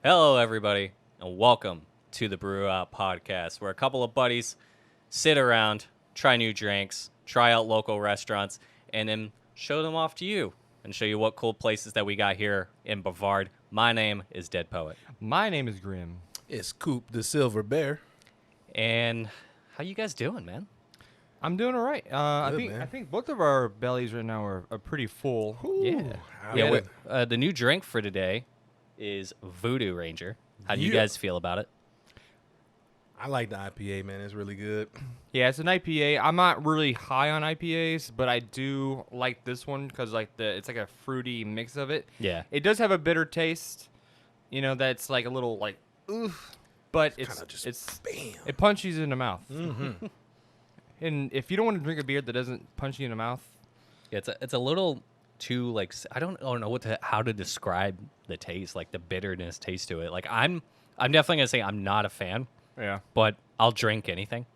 Hello, everybody, and welcome to the Brewout podcast, where a couple of buddies sit around, try new drinks, try out local restaurants, and then show them off to you and show you what cool places that we got here in Bavard. My name is Dead Poet. My name is Grim. It's Coop the Silver Bear. And how you guys doing, man? I'm doing all right. Good, I think both of our bellies right now are pretty full. The new drink for today is Voodoo Ranger. How do you Yeah. guys feel about it? I like the IPA, man. It's really good. Yeah, it's an IPA. I'm not really high on IPAs, but I do like this one because it's like a fruity mix of it. Yeah. It does have a bitter taste. That's like a little like oof, but Kinda just bam. it punches you in the mouth. Mm-hmm. And if you don't want to drink a beer that doesn't punch you in the mouth, Yeah, it's a little too I don't know how to describe the taste, like the bitterness taste to it. Like I'm definitely gonna say I'm not a fan, yeah. but I'll drink anything.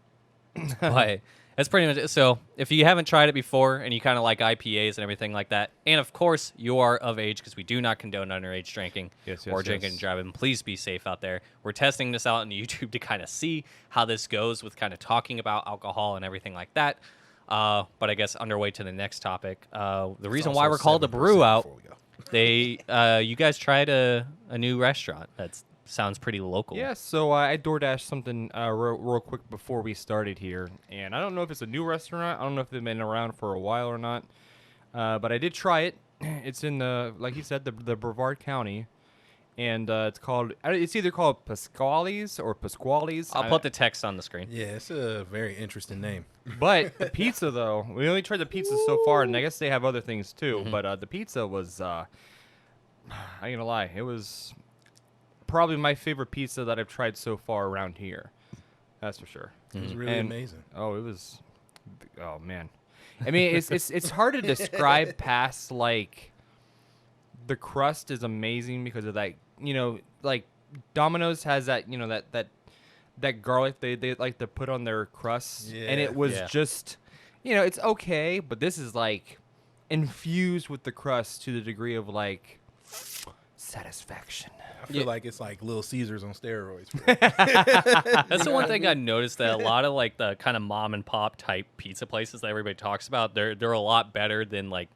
But that's pretty much it. So if you haven't tried it before and you kind of like IPAs and everything like that, and of course you are of age because we do not condone underage drinking or drinking and driving. Please be safe out there. We're testing this out on YouTube to kind of see how this goes with kind of talking about alcohol and everything like that. But I guess underway to the next topic. The reason why we're called the Brew Out, you guys tried a new restaurant that sounds pretty local. Yeah, so I DoorDashed something real quick before we started here, and I don't know if it's a new restaurant. I don't know if they've been around for a while or not, but I did try it. It's in like you said, the Brevard County, and it's either called Pasquale's or Pasquale's. I'll put the text on the screen. Yeah, it's a very interesting name. But the pizza, though, we only tried the pizza so far, and I guess they have other things too. But the pizza was, I ain't gonna lie, it was probably my favorite pizza that I've tried so far around here. That's for sure. It was really amazing. Oh, it was. Oh man, I mean, it's hard to describe past like the crust is amazing because of that. Like Domino's has that. That garlic they like to put on their crust, and it was just, it's okay, but this is like infused with the crust to the degree of like satisfaction. I feel like it's like Little Caesars on steroids. That's the one thing I noticed, that a lot of like the kind of mom and pop type pizza places that everybody talks about, they're a lot better than like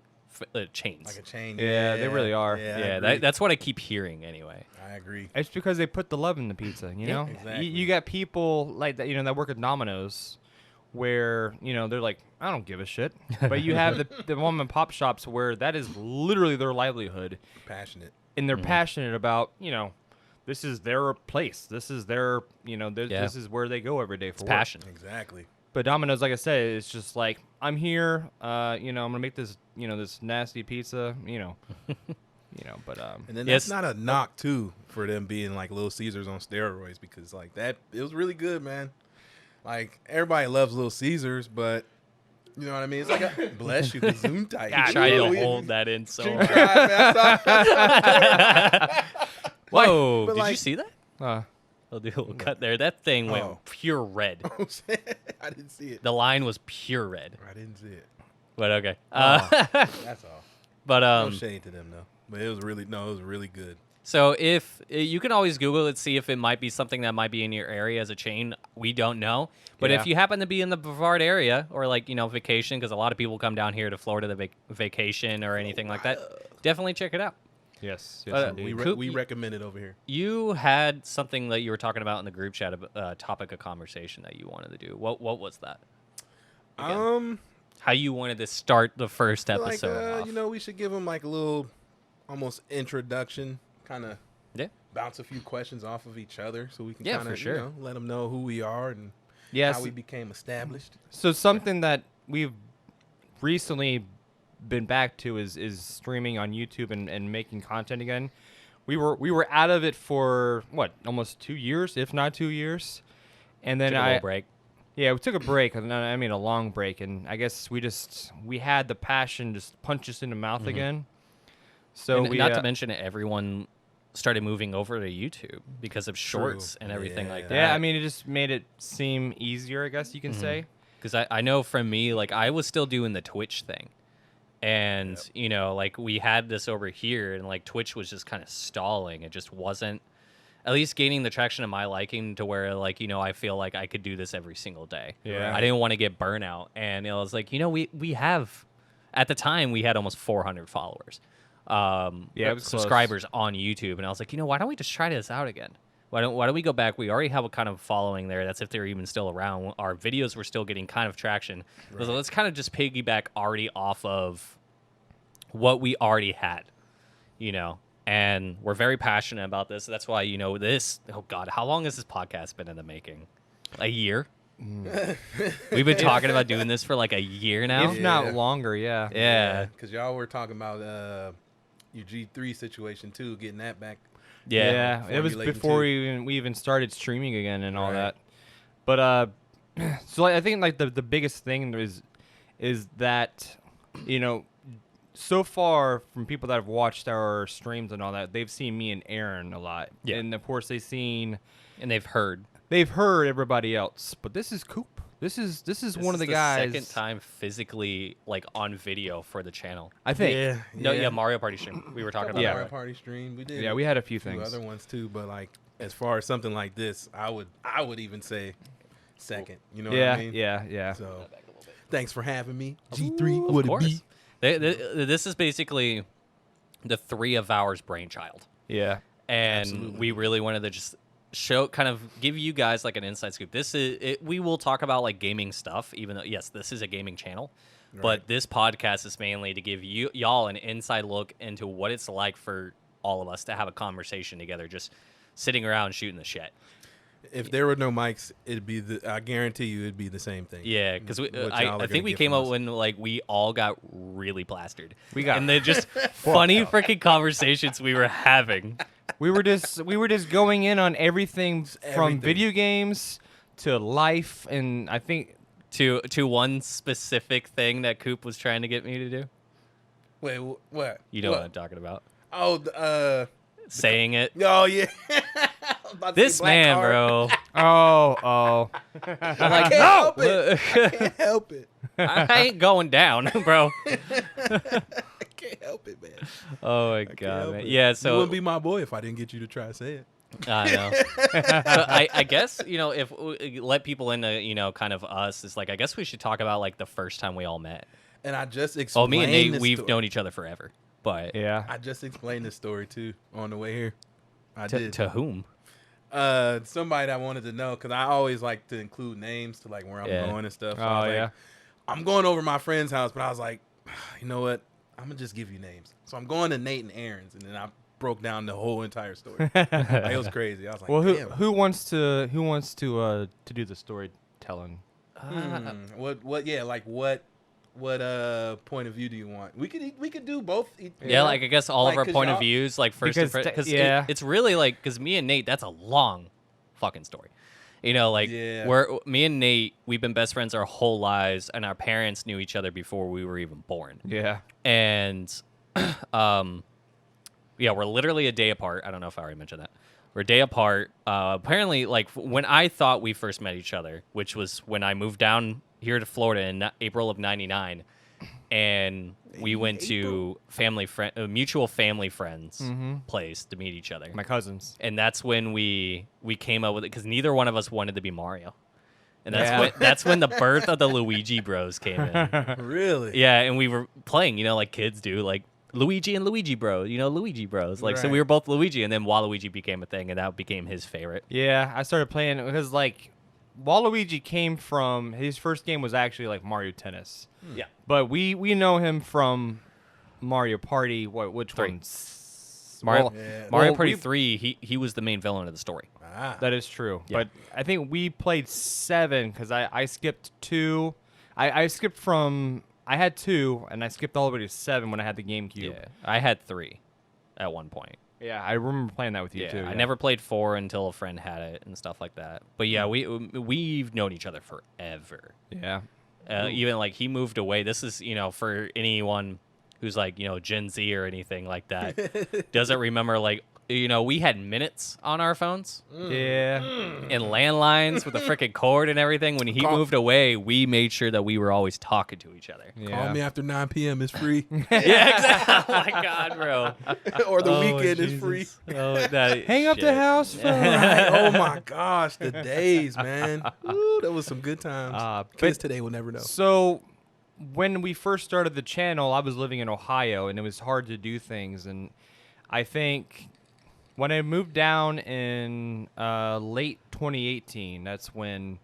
chains. Like a chain. Yeah, they really are. Yeah, that's what I keep hearing anyway. I agree. It's because they put the love in the pizza, Yeah, exactly. You got people like that, that work at Domino's where, they're like, I don't give a shit. But you have the mom and pop shops where that is literally their livelihood. Passionate. And they're passionate about, this is their place. This is their, this is where they go every day for work. Passion. Exactly. But Domino's, like I said, it's just like, I'm here, I'm going to make this, this nasty pizza, but And then Yes. that's not a knock too for them being like Little Caesars on steroids, because like that, it was really good, man. Like everybody loves Little Caesars, but you know what I mean? It's like bless you, the Zoom tight. I tried to hold that in so hard. Whoa, But did you like- see that? uh, I'll do a little cut there. That thing went Oh. pure red. I didn't see it. The line was pure red. I didn't see it. But okay. That's all. But No shade to them though. But it was really good. So if you can always Google it, see if it might be something that might be in your area as a chain. We don't know. But Yeah. if you happen to be in the Brevard area or like, vacation, because a lot of people come down here to Florida to vacation or anything like that, definitely check it out. yes, indeed. indeed. We recommend it over here. You had something that you were talking about in the group chat, topic of conversation that you wanted to do. What was that? Again, how you wanted to start the first Like episode off. we should give them like a little almost introduction, kind of Yeah. bounce a few questions off of each other so we can Yeah, kind for of sure. let them know who we are and Yes. how we became established. So something that we've recently been back to is streaming on YouTube and making content again. We were out of it for almost 2 years, if not 2 years, and then Took a little break. Yeah, we took a break, and I mean a long break, and I guess we had the passion just punch us in the mouth again. So And not to mention everyone started moving over to YouTube because of shorts and everything like that. yeah, I mean it just made it seem easier, I guess you can say. Because I know from me, like I was still doing the Twitch thing. And, like we had this over here and like Twitch was just kind of stalling. It just wasn't at least gaining the traction of my liking to where like, I feel like I could do this every single day. Yeah. I didn't want to get burnout. And it was like, we have, at the time we had almost 400 followers. Yeah, it was subscribers on YouTube. And I was like, why don't we just try this out again? Why don't we go back? We already have a kind of following there. That's if they're even still around. Our videos were still getting kind of traction. Right. So let's kind of just piggyback already off of what we already had, and we're very passionate about this. That's why, this, oh God, how long has this podcast been in the making? A year? We've been talking about doing this for like a year now. If not longer, yeah. Yeah. Because y'all were talking about your G3 situation too, getting that back. Yeah. It was before we even started streaming again and all that. But so I think like the biggest thing is that, so far from people that have watched our streams and all that, they've seen me and Aaron a lot. Yeah. And of course and they've heard everybody else. But this is Coop. This is one of the guys. Second time physically like on video for the channel. I think. Yeah. Mario Party stream. We were talking about Mario Party stream. We did. Yeah, we had a few few things. other ones too, but like as far as something like this, I would even say second. You know what I mean? Yeah. So thanks for having me. G3 would it be? This is basically the three of ours brainchild. Yeah. And Absolutely. we really wanted to just give you guys like an inside scoop. We will talk about like gaming stuff, even though, yes, this is a gaming channel, but this podcast is mainly to give y'all an inside look into what it's like for all of us to have a conversation together, just sitting around shooting the shit. If there were no mics, I guarantee you it'd be the same thing. Yeah, because I think we came up when like we all got really plastered. And they're just funny freaking conversations we were having. We were just going in on everything from video games to life, and I think to one specific thing that Coop was trying to get me to do. Wait, what? You know what I'm talking about? Oh, saying it. Oh yeah. This man, bro. Oh. I'm like, no. no. I can't help it. I ain't going down, bro. I can't help it, man. Oh my god, man. Yeah, so you wouldn't be my boy if I didn't get you to try to say it. I know. So I guess, if we let people into, kind of us, it's like, I guess we should talk about like the first time we all met. And I just explained. Me and Nate, we've known each other forever. But yeah, I just explained this story too on the way here. I did. To whom? Somebody that wanted to know, because I always like to include names to like where I'm going and stuff. So I was like, I'm going over my friend's house, but I was like, you know what? I'm gonna just give you names. So I'm going to Nate and Aaron's, and then I broke down the whole entire story. It was crazy. I was like, well, damn. who wants to do the storytelling? What? Yeah, like what point of view do you want? We could do both. Yeah, like I guess all of our point of y'all- views, like first, because yeah. it's really like, because me and Nate, that's a long fucking story. Yeah. Me and Nate, we've been best friends our whole lives, and our parents knew each other before we were even born. Yeah. And, we're literally a day apart. I don't know if I already mentioned that. We're a day apart. Apparently, like when I thought we first met each other, which was when I moved down here to Florida in April of '99, and we went to mutual family friends place to meet each other. My cousins. And that's when we came up with it, because neither one of us wanted to be Mario. And that's when the birth of the Luigi Bros came in. Really? Yeah, and we were playing, like kids do, like Luigi and Luigi Bros, Luigi Bros. Like, so Right. we were both Luigi, and then Waluigi became a thing, and that became his favorite. Yeah, I started playing because like Waluigi came from his first game was actually like Mario Tennis. Yeah. But we know him from Mario Party. Which 3. one? Mario Well, Party we- 3, he was the main villain of the story. Ah. That is true. Yeah. But I think we played 7 because I skipped 2. I skipped from I had 2 and I skipped all the way to 7 when I had the GameCube. Yeah, I had 3 at one point. Yeah, I remember playing that with you too. I never played 4 until a friend had it and stuff like that. But yeah, we've known each other forever. Yeah. Even like he moved away. This is, for anyone who's like, Gen Z or anything like that, doesn't remember like we had minutes on our phones Yeah. and landlines with the freaking cord and everything. When he moved away, we made sure that we were always talking to each other. Yeah. Call me after 9 p.m. It's free. Yeah, exactly. Oh my God, bro. Or the weekend is free. Oh, Hang up the house phone. Right. Oh my gosh, the days, man. Ooh, that was some good times. Kids but- today will never know. So, when we first started the channel, I was living in Ohio, and it was hard to do things. And I think when I moved down in late 2018, that's when,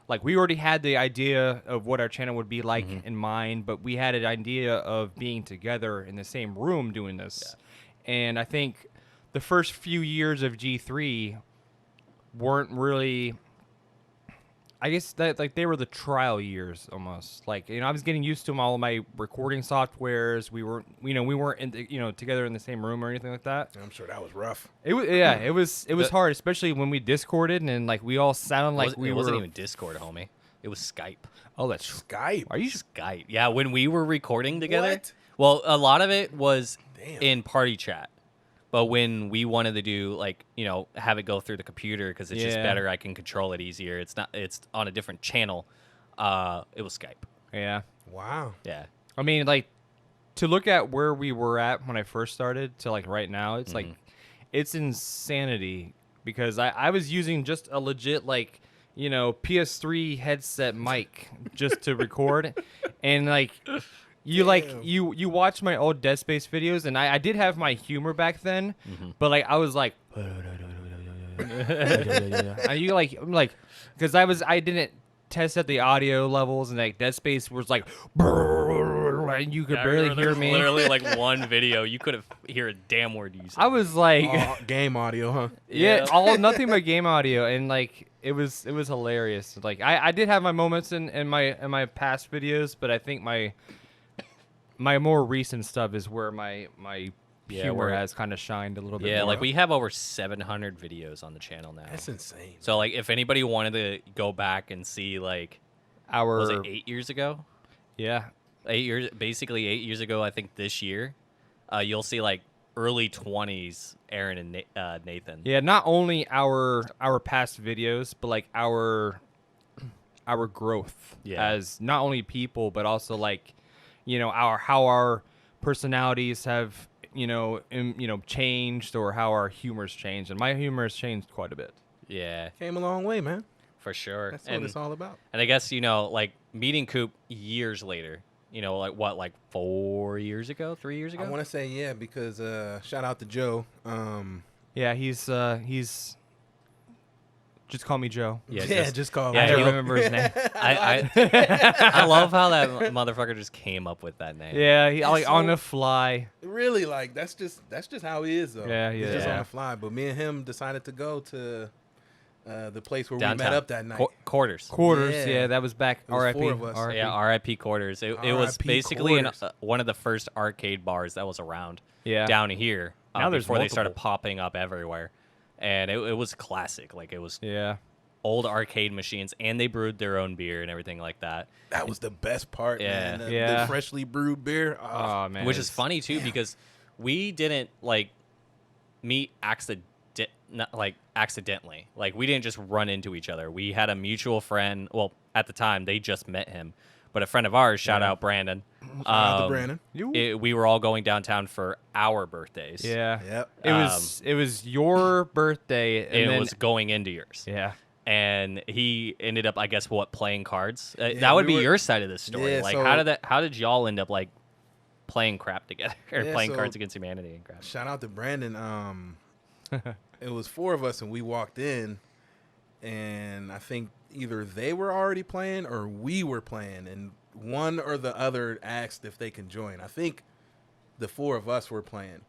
like, we already had the idea of what our channel would be like in mind, but we had an idea of being together in the same room doing this. Yeah. And I think the first few years of G3 weren't really... I guess that like they were the trial years almost. Like, I was getting used to all of my recording softwares. We weren't in together in the same room or anything like that. I'm sure that was rough. It was hard, especially when we Discorded and like we all sounded like it wasn't even Discord, homie. It was Skype. Oh, that's Skype. Are you Skype? Yeah, when we were recording together. What? Well, a lot of it was Damn. in party chat. But when we wanted to do have it go through the computer because it's just better, I can control it easier. It's on a different channel. It was Skype. Yeah. Wow. Yeah. I mean, like, to look at where we were at when I first started to like right now, it's like it's insanity because I was using just a legit like PS3 headset mic just to record, and like. You you watch my old Dead Space videos, and I did have my humor back then, but like I was like, I'm like, because I didn't test out the audio levels, and like Dead Space was like, and you could barely hear me. Literally like one video, you couldn't hear a damn word you said. I was like, Game audio, huh? yeah, nothing but game audio, and like it was hilarious. Like I did have my moments in my past videos, but I think my more recent stuff is where my humor has kind of shined a little bit more. Like we have over 700 videos on the channel now. That's insane. So like if anybody wanted to go back and see like was it 8 years ago? Yeah. 8 years, basically 8 years ago, I think this year, you'll see like early 20s Aaron and Nathan. Yeah, not only our past videos, but like our growth as not only people, but also like how our personalities have changed, or how our humor's changed, and my humor has changed quite a bit. Yeah, Came a long way, man. for sure. That's what it's all about. And I guess like meeting Coop years later. Like what, like 4 years ago, 3 years ago? I want to say yeah because shout out to Joe. Yeah, he's just call me Joe. Yeah, just call yeah, I him don't Joe. remember his name. I love how that motherfucker just came up with that name. Yeah, he like so- on the fly. Really, like that's just how he is though. Yeah, He's just yeah. on the fly. But me and him decided to go to the place where Downtown. we met up that night. Quarters. Quarters. Yeah. Yeah, that was back. It was R.I.P. four of us. R.I.P. Yeah, R.I.P. Quarters. It was R.I.P. basically Quarters. one of the first arcade bars that was around Yeah. down here Now there's before they started multiple. popping up everywhere. And it was classic. Like it was Yeah. old arcade machines, and they brewed their own beer and everything like that. That was the best part, Yeah. man. Yeah. The freshly brewed beer. Oh, Oh man. Which is funny too because we didn't like meet accidentally. Like we didn't just run into each other. We had a mutual friend. Well, at the time they just met him, but a friend of ours, shout out Brandon. Shout out to Brandon. We were all going downtown for our birthdays. Yeah. Yep. It was your birthday, and And then it was going into yours. yeah. And he ended up, I guess, playing cards. Yeah, that would we be were- your side of the story. Yeah, like, so- how did y'all end up like playing crap together or Yeah, playing so- Cards Against Humanity and crap? Shout out to Brandon. It was four of us, and we walked in, and I think either they were already playing or we were playing, and one or the other asked if they can join. I think the four of us were playing,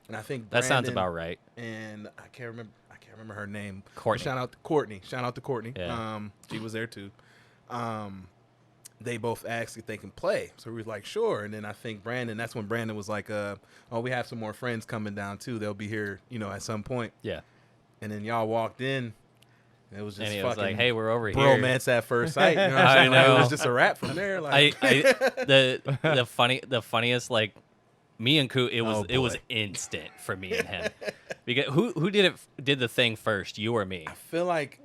and I think That sounds Brandon about right. And I can't remember her name. Courtney. Shout out to Courtney. Shout out to Courtney. Yeah. She was there too. They both asked if they can play, so we was like, sure. And then I think Brandon. That's when Brandon was like, "Oh, we have some more friends coming down too. They'll be here, at some point." Yeah. And then y'all walked in. And it was just And he fucking was like, "Hey, we're over here." bromance at first sight. You know what I'm I saying? Like, it know. was just a wrap from there. Like, the funniest like me and Coop, it Oh, was boy. instant for me and him. Because who did the thing first, you or me? I feel like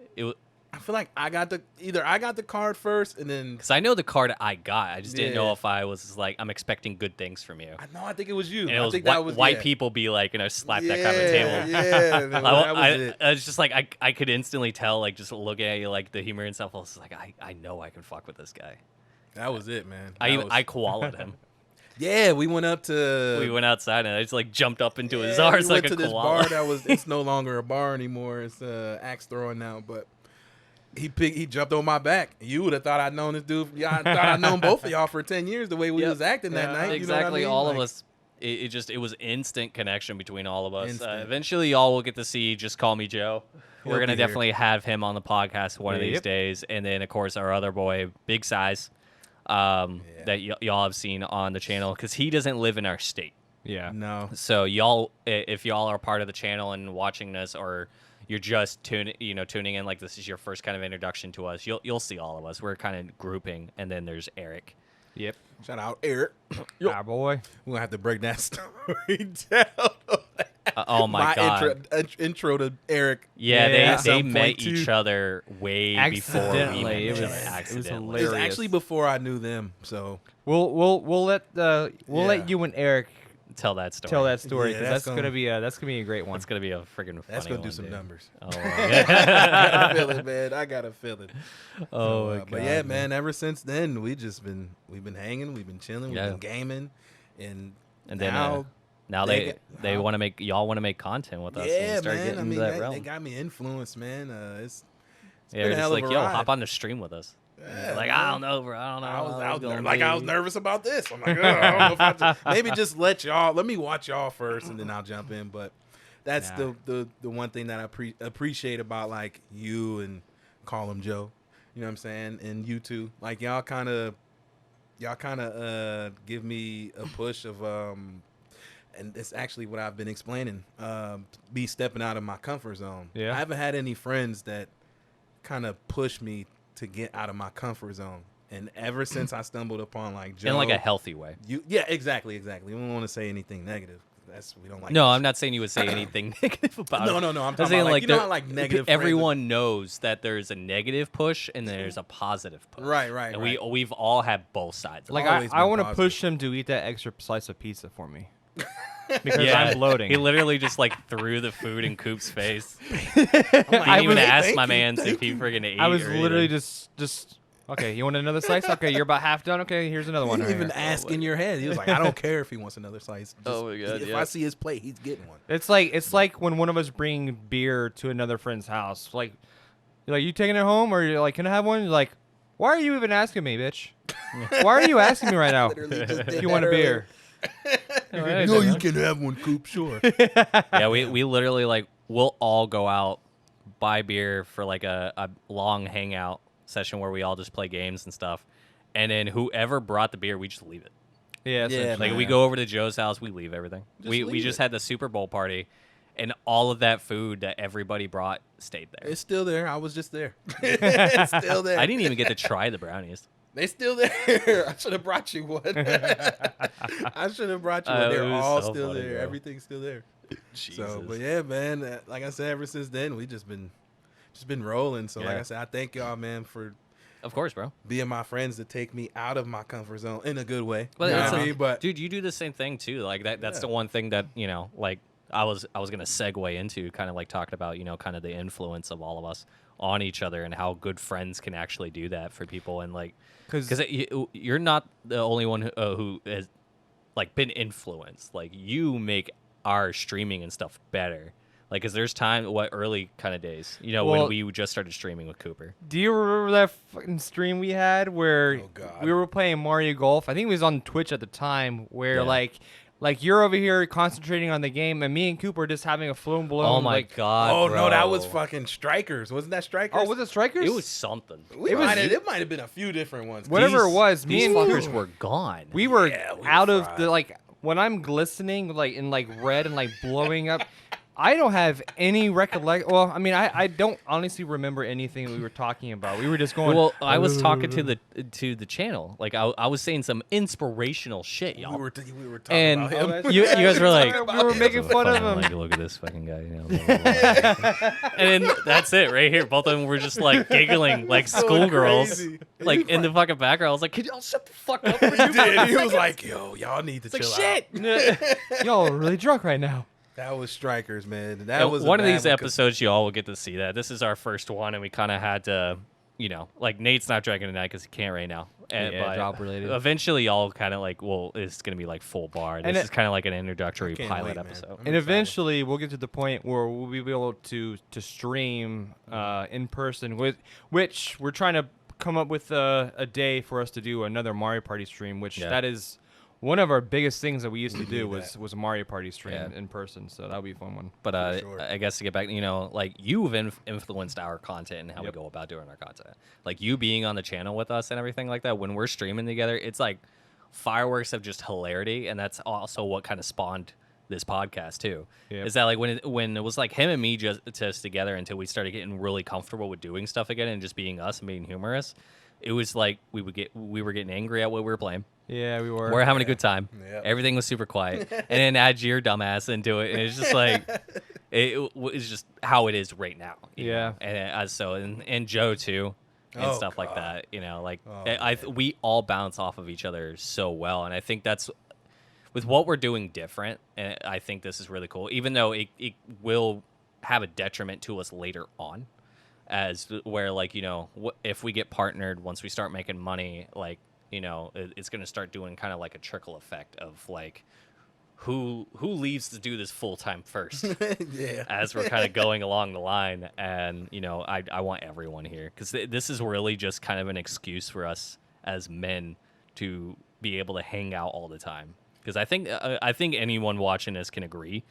I got the card first, and then Because I know the card I got. I just didn't know Yeah. if I was just like, I'm expecting good things from you. I think it was you. And it I was think white, that was white yeah. people be like, slap that kind of table. Yeah, that was it. I was just like, I could instantly tell, like, just looking at you, like, the humor and stuff. I was like, I know I can fuck with this guy. That was it, man. I koala'd him. Yeah, we went up to. We went outside, and I just, like, jumped up into his Yeah, arms we like went a to this koala. bar that was. It's no longer a bar anymore. It's axe throwing now. But he jumped on my back. You would have thought I'd known this dude. Yeah, I thought I'd known both of y'all for 10 years. The way we Yep. was acting that night. Exactly, You know what I mean? all of Like, us. It was instant connection between all of us. Instant. Eventually, y'all will get to see Just Call Me Joe. He'll We're be gonna here. definitely have him on the podcast one of these Yep. days, and then of course our other boy, Big Size, that y'all have seen on the channel because he doesn't live in our state. Yeah. No. So y'all, if y'all are part of the channel and watching this, or you're just tuning in, like this is your first kind of introduction to us, you'll see all of us. We're kind of grouping, and then there's Eric. Yep. Shout out Eric. Ah, boy. We're gonna have to break that story down. Oh my God. Intro to Eric. Yeah, Yeah. they Some met point two. each other way before we met Accidentally. each It other. was Accidentally. It was hilarious. actually before I knew them. So We'll let Yeah. you and Eric Tell that story. tell that story Yeah, because that's that's gonna be a great one. That's gonna be a freaking. that's funny gonna do one, some dude. numbers. Oh, I yeah. got a feeling, man. I got a feeling. Oh, my But God, yeah, man. Ever since then, we've been hanging, we've been chilling, Yeah. we've been gaming, and And then now, now they they get- want to make y'all want to make content with us yeah, and start man. getting I into mean, that they realm. got me influenced, man. It's Yeah, been we're a just hell like, of a yo, ride. hop on the stream with us. Yeah, Like, man. I don't know, bro. I don't know. I was what out I'm there, gonna like I was do." nervous about this. I'm like, I don't know if I maybe just let me watch y'all first, and then I'll jump in. But that's Nah. the one thing that I appreciate about like you and Call Him Joe. You know what I'm saying? And you two, like y'all kind of give me a push of and it's actually what I've been explaining. Be stepping out of my comfort zone. Yeah. I haven't had any friends that kind of push me to get out of my comfort zone. And ever since I stumbled upon like Joe, in like a healthy way. exactly. We don't want to say anything negative. We don't like. No, that I'm not saying you would say anything negative about No, it. no, no. I'm I'm talking saying about like you know there- how like negative. friends Everyone knows that there's a negative push and there's a positive push. Right. And we've all had both sides. Of Like it. always I been want to positive. push him to eat that extra slice of pizza for me because Yeah. I'm bloating. He literally just like threw the food in Coop's face. like, I didn't even was- ask thank my you, man thank if he friggin' ate. I was or literally anything. just okay. You want another slice? Okay, you're about half done. Okay, here's another He one. didn't right even here. ask in your head. He was like, I don't care if he wants another slice. Just, Oh my God, If yeah. I see his plate, he's getting one. It's like when one of us bring beer to another friend's house. Like, you're like, you taking it home, or you're like, can I have one? You're like, why are you even asking me, bitch? Why are you asking me right now? Literally just did If you that want a earlier. beer? No, you can have one, Coop. Sure. Yeah, we literally like we'll all go out, buy beer for like a long hangout session where we all just play games and stuff, and then whoever brought the beer, we just leave it. Yeah, Yeah, essentially. Like we man. go over to Joe's house, we leave everything. Just we leave just it. had the Super Bowl party, and all of that food that everybody brought stayed there. It's still there. I was just there. It's still there. I didn't even get to try the brownies. They still there. I should have brought you one. I should have brought you one. It They're was all so still funny, there. bro. Everything's still there. So, Jesus. but yeah, man. Like I said, ever since then, we just been rolling. So, like Yeah. I said, I thank y'all, man, for Of course, bro. being my friends to take me out of my comfort zone in a good way. But you know it's what I a- mean? But dude, you do the same thing too. Like that's Yeah. the one thing that like I was gonna segue into, kind of like talking about kind of the influence of all of us on each other and how good friends can actually do that for people, and like because you're not the only one who has like been influenced. Like you make our streaming and stuff better. Like, cause there's early kind of days, Well- when we just started streaming with Cooper. Do you remember that fucking stream we had where Oh, God. we were playing Mario Golf? I think it was on Twitch at the time where Yeah. like you're over here concentrating on the game and me and Cooper are just having a full blown. Oh my like, god! oh no, that was bro. fucking Strikers. Wasn't that Strikers? Oh, was it Strikers? It was something. It might have been a few different ones. Whatever it was, me These and fuckers were gone. we were Yeah, we were out of fried. the like when I'm glistening like in like red and like blowing up. I don't have any recollection. Well, I mean, I don't honestly remember anything we were talking about. We were just going. Well, I was talking to the channel. Like I was saying some inspirational shit, y'all. We were talking And about him. you guys were like, we were making fun of him. Like, look at this fucking guy. You know, blah, blah, blah. And then that's it right here. Both of them were just like giggling like schoolgirls, crazy. like in the fucking background. I was like, "Could y'all shut the fuck up?" For He you did. He was like, "Yo, y'all need to It's like chill shit. out." Y'all are really drunk right now. That was Strikers, man. That And was one of a bad these one 'cause- episodes. You all will get to see that. This is our first one, and we kind of had to, you know, like Nate's not drinking tonight because he can't right now. And, Yeah, but job related. Eventually, y'all kind of like, well, it's gonna be like full bar. This And is kind of like an introductory Can't pilot wait, man. episode. I'm And excited. eventually, we'll get to the point where we'll be able to stream in person, which we're trying to come up with a day for us to do another Mario Party stream, which Yeah. that is one of our biggest things that we used to We do need was a Mario Party stream Yeah. in person. So that'll be a fun one. But For sure. I guess to get back, you know, like you've influenced our content and how Yep. we go about doing our content. Like you being on the channel with us and everything like that. When we're streaming together, it's like fireworks of just hilarity, and that's also what kind of spawned this podcast too. Yep. Is that like when it was like him and me just together until we started getting really comfortable with doing stuff again and just being us and being humorous. It was like we were getting angry at what we were playing. Yeah, we were. We're having a good time. Yep. Everything was super quiet, and then add your dumbass into it, and it's just like it's just how it is right now. you Yeah. know? And and Joe too, and Oh, stuff like God. that. You know, like Oh, we all bounce off of each other so well, and I think that's with what we're doing different. And I think this is really cool, even though it will have a detriment to us later on. As where like, you know, if we get partnered once we start making money, like, you know, it's going to start doing kind of like a trickle effect of like who leaves to do this full time first Yeah. as we're kind of going along the line. And, you know, I want everyone here because this is really just kind of an excuse for us as men to be able to hang out all the time. Because I think anyone watching this can agree.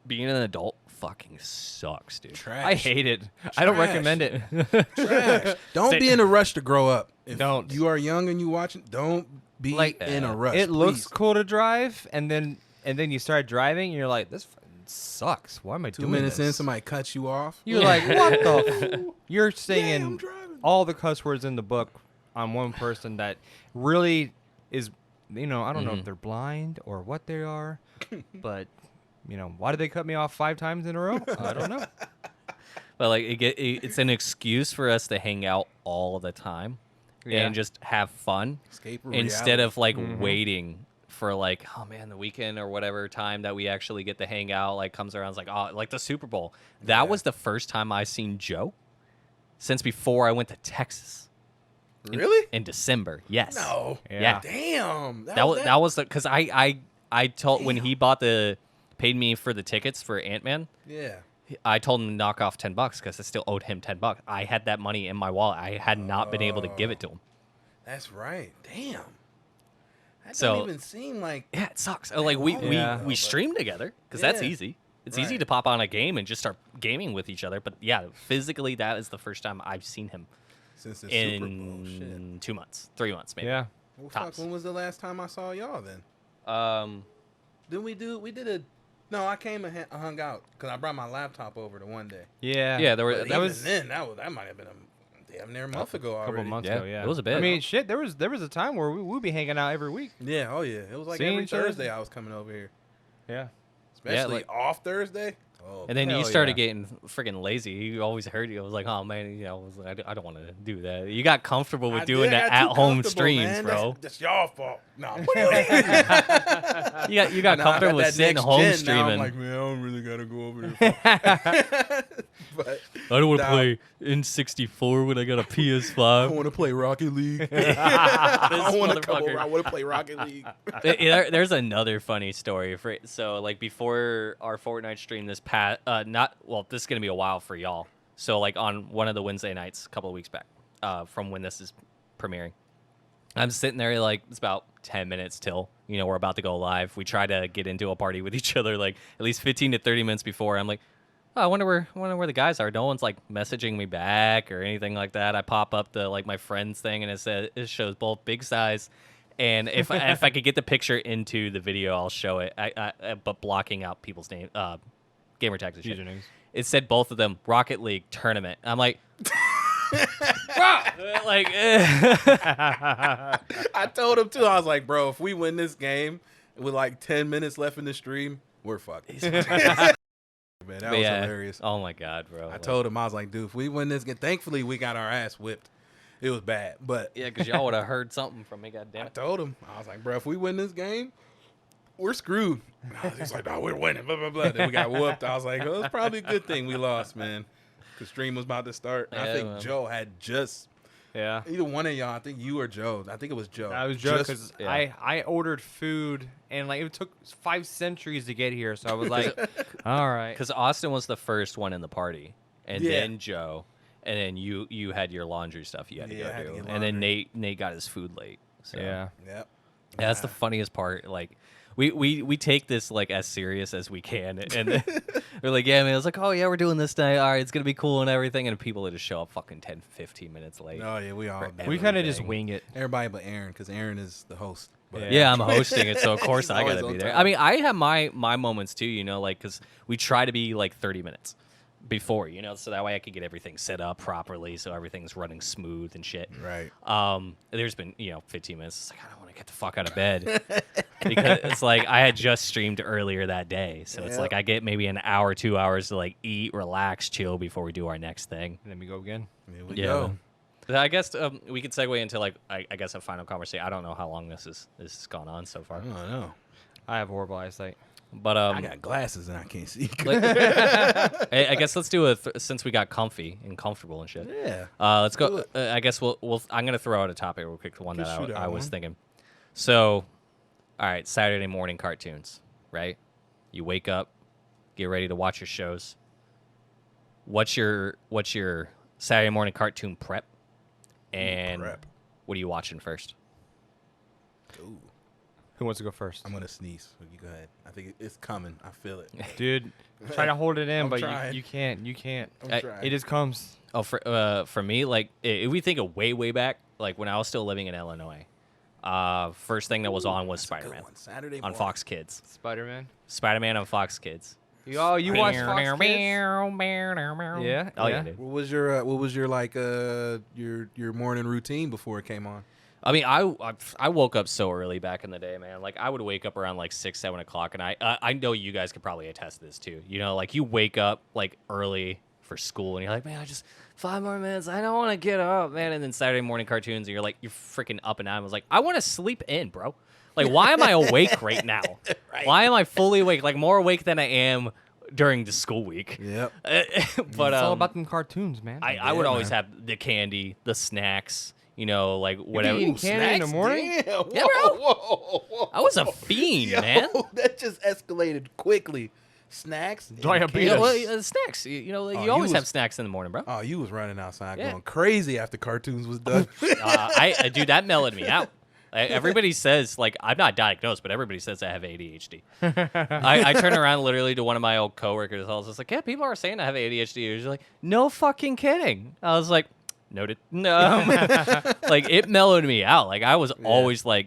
Being an adult fucking sucks, dude. Trash. I hate it. I don't Trash. recommend it. Trash. Don't be in a rush to grow up. If Don't. you are young and you watching, don't be Like, in a rush. It looks please. cool to drive, and then you start driving, and you're like, this fucking sucks. Why am I 2 doing minutes this? in, somebody cuts you off. You're like, what the? You're I'm saying driving. all the cuss words in the book on one person that really is, you know, I don't know if they're blind or what they are, but, you know, why did they cut me off 5 times in a row? I don't know. But like it's an excuse for us to hang out all the time Yeah. and just have fun Escape instead reality. of like waiting for like, oh man, the weekend or whatever time that we actually get to hang out like comes around. It's like, oh, like the Super Bowl. That was the first time I seen Joe since before I went to Texas Really? in December. Yes. No. Yeah. Damn. That was because I told when he paid me for the tickets for Ant-Man. Yeah. I told him to knock off $10 because I still owed him $10. I had that money in my wallet. I had not been able to give it to him. That's right. Damn. That So- don't even seem like. Yeah, it sucks. Like we Yeah. we stream together because that's Yeah. easy. It's easy Right. to pop on a game and just start gaming with each other. But yeah, physically, that is the first time I've seen him Since the Super Bowl. Shit. in 2 months, 3 months, maybe. Yeah. Well, fuck, tops. when was the last time I saw y'all then? Yeah. We did a. No, I came and hung out because I brought my laptop over to one day. Yeah. Yeah, there were. But That even was. then, that might have been a damn near a month ago A already. couple months Yeah, ago, yeah. it was a bit. I mean, shit, there was a time where we'd be hanging out every week. Yeah, oh yeah. It was like Seeing every each other? Thursday I was coming over here. Yeah. Especially like- off Thursday. Oh, And then you Hell started yeah. getting freaking lazy. You always heard you. I was like, oh man, you know, I was like, I don't want to do that. You got comfortable with doing the got too at-home comfortable, streams, man. bro. That's y'all fault. No, what do you mean? You got Now I comfortable with that sitting next home gen, now streaming. I'm like, man, I don't really gotta go over there. But I don't want to Nah. play N64 when I got a I PS5. want to play Rocket League. This I want to come motherfucker. over. I want to play Rocket League. There's another funny story. So like before our Fortnite stream this this is gonna be a while for y'all. So like on one of the Wednesday nights, a couple of weeks back, from when this is premiering, I'm sitting there like it's about 10 minutes till we're about to go live. We try to get into a party with each other like at least 15 to 30 minutes before. I'm like, oh, I wonder where the guys are. No one's like messaging me back or anything like that. I pop up the like my friends thing and it shows both big size. And if I could get the picture into the video, I'll show it. But blocking out people's name, gamer tags and shit. Usernames. It said both of them Rocket League tournament. I'm like, like, I told him too. I was like, bro, if we win this game with like 10 minutes left in the stream, we're fucked. Man, that was hilarious. Oh my god, bro. I told him, I was like, dude, if we win this game, thankfully we got our ass whipped. It was bad, but yeah, because y'all would have heard something from me. Goddamn I it. told him, I was like, bro, if we win this game, we're screwed. And he was like, no, we're winning. Blah blah blah. Then we got whooped. I was like, oh, it's probably a good thing we lost, man. The stream was about to start. And I think man. Joe had just. Yeah. Either one of y'all, I think you or Joe. I think it was Joe. I was Joe Just- because yeah. I ordered food and like it took 5 centuries to get here, so I was like, all right. Because Austin was the first one in the party, and Yeah. then Joe, and then you had your laundry stuff you had to Yeah, I had to go get do, and then laundry. Nate got his food late. So Yeah. Yep. that's the funniest part. Like we take this like as serious as we can, and we're like, yeah, man. It's like, oh yeah, we're doing this day. All right, it's gonna be cool and everything, and people that just show up fucking 10, 15 minutes late. Oh yeah, we all. For do. We kind of just everything. wing it. Everybody but Aaron, because Aaron is the host. But Yeah, I'm hosting it, so of course He's I gotta always be on there. time. I mean, I have my moments too, you know, like because we try to be like 30 minutes before, you know, so that way I can get everything set up properly, so everything's running smooth and shit. Right. There's been 15 minutes. It's like I don't want to get the fuck out of bed because it's like I had just streamed earlier that day, so it's Yep. like I get maybe an hour, 2 hours to like eat, relax, chill before we do our next thing. And then we go again. Here we Yeah. go. I guess we could segue into like I guess a final conversation. I don't know how long this has gone on so I far, don't know. I have horrible eyesight. but I got glasses and I can't see. I guess let's do since we got comfy and comfortable and shit. Yeah. Let's Do go. it. I guess we'll. I'm gonna throw out a topic real quick. The one Just that shoot I out was one. thinking. So, all right, Saturday morning cartoons, right? You wake up, get ready to watch your shows. What's your Saturday morning cartoon prep? And Prep. what are you watching first? Ooh, Who wants to go first? I'm gonna sneeze. You go ahead. I think it's coming. I feel it. Dude, try to hold it in, I'm but trying. you can't. You can't. I'm trying. It just comes. Oh, for me, like if we think of way back, like when I was still living in Illinois, first thing that was on was That's a good Spider-Man one. Saturday on morning. Fox Kids. Spider-Man. Spider-Man on Fox Kids. Oh, you watch Fox Kids? Yeah. Oh, yeah, dude. What was your like your morning routine before it came on? I mean, I woke up so early back in the day, man. Like, I would wake up around, like, 6, 7 o'clock, and I know you guys could probably attest to this, too. You know, like, you wake up, like, early for school, and you're like, man, I just 5 more minutes. I don't want to get up, man. And then Saturday morning cartoons, and you're like, you're freaking up and out. I was like, I want to sleep in, bro. Like, why am I awake right now? Right. Why am I fully awake? Like, more awake than I am during the school week. Yep. But It's all about them cartoons, man. I would Yeah, always man. have the candy, the snacks, you know, like whatever. eating candy in the morning? Damn. Whoa, Yeah, bro. Whoa. I was a fiend, Yo, man. That just escalated quickly. Snacks. and Diabetes. Yeah, candy. well, snacks. You know, Oh, you you always was- have snacks in the morning, bro. Oh, you was running outside Yeah. going crazy after cartoons was done. Dude, that mellowed me out. Everybody says, like, I'm not diagnosed, but everybody says I have ADHD. I turn around literally to one of my old coworkers. I was just like, yeah, people are saying I have ADHD. He's like, no fucking kidding. I was like, noted. No. Like, it mellowed me out. Like, I was always, like,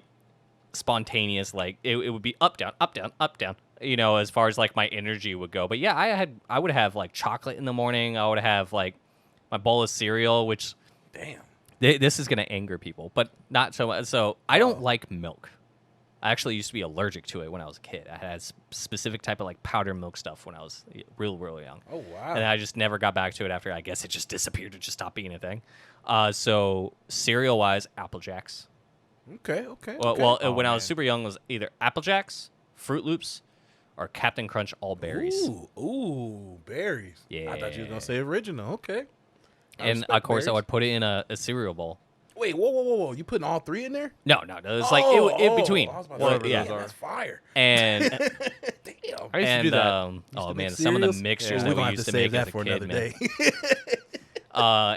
spontaneous. Like, it would be up, down, up, down, up, down, you know, as far as, like, my energy would go. But, yeah, I would have, like, chocolate in the morning. I would have, like, my bowl of cereal, which... Damn. This is going to anger people, but not so much. So I don't like milk. I actually used to be allergic to it when I was a kid. I had a specific type of like powder milk stuff when I was real young. Oh wow. And I just never got back to it after. I guess it just disappeared. It just stopped being a thing. So cereal wise, Apple Jacks. Okay. Okay. Well, okay. when I was man. super young, it was either Apple Jacks, Fruit Loops, or Captain Crunch All Berries. Ooh, berries. I thought you were Yeah. gonna say original. Okay. I And respect of course, I berries. would put it in a cereal bowl. Wait, whoa! You putting all three in there? No, it's like in between. I was about to Well, say, yeah. that's fire. And Damn. I used to and do that. oh to man, make some of the cereals? mixtures Yeah. We're that we gonna have used to to save make as that a for kid, another man.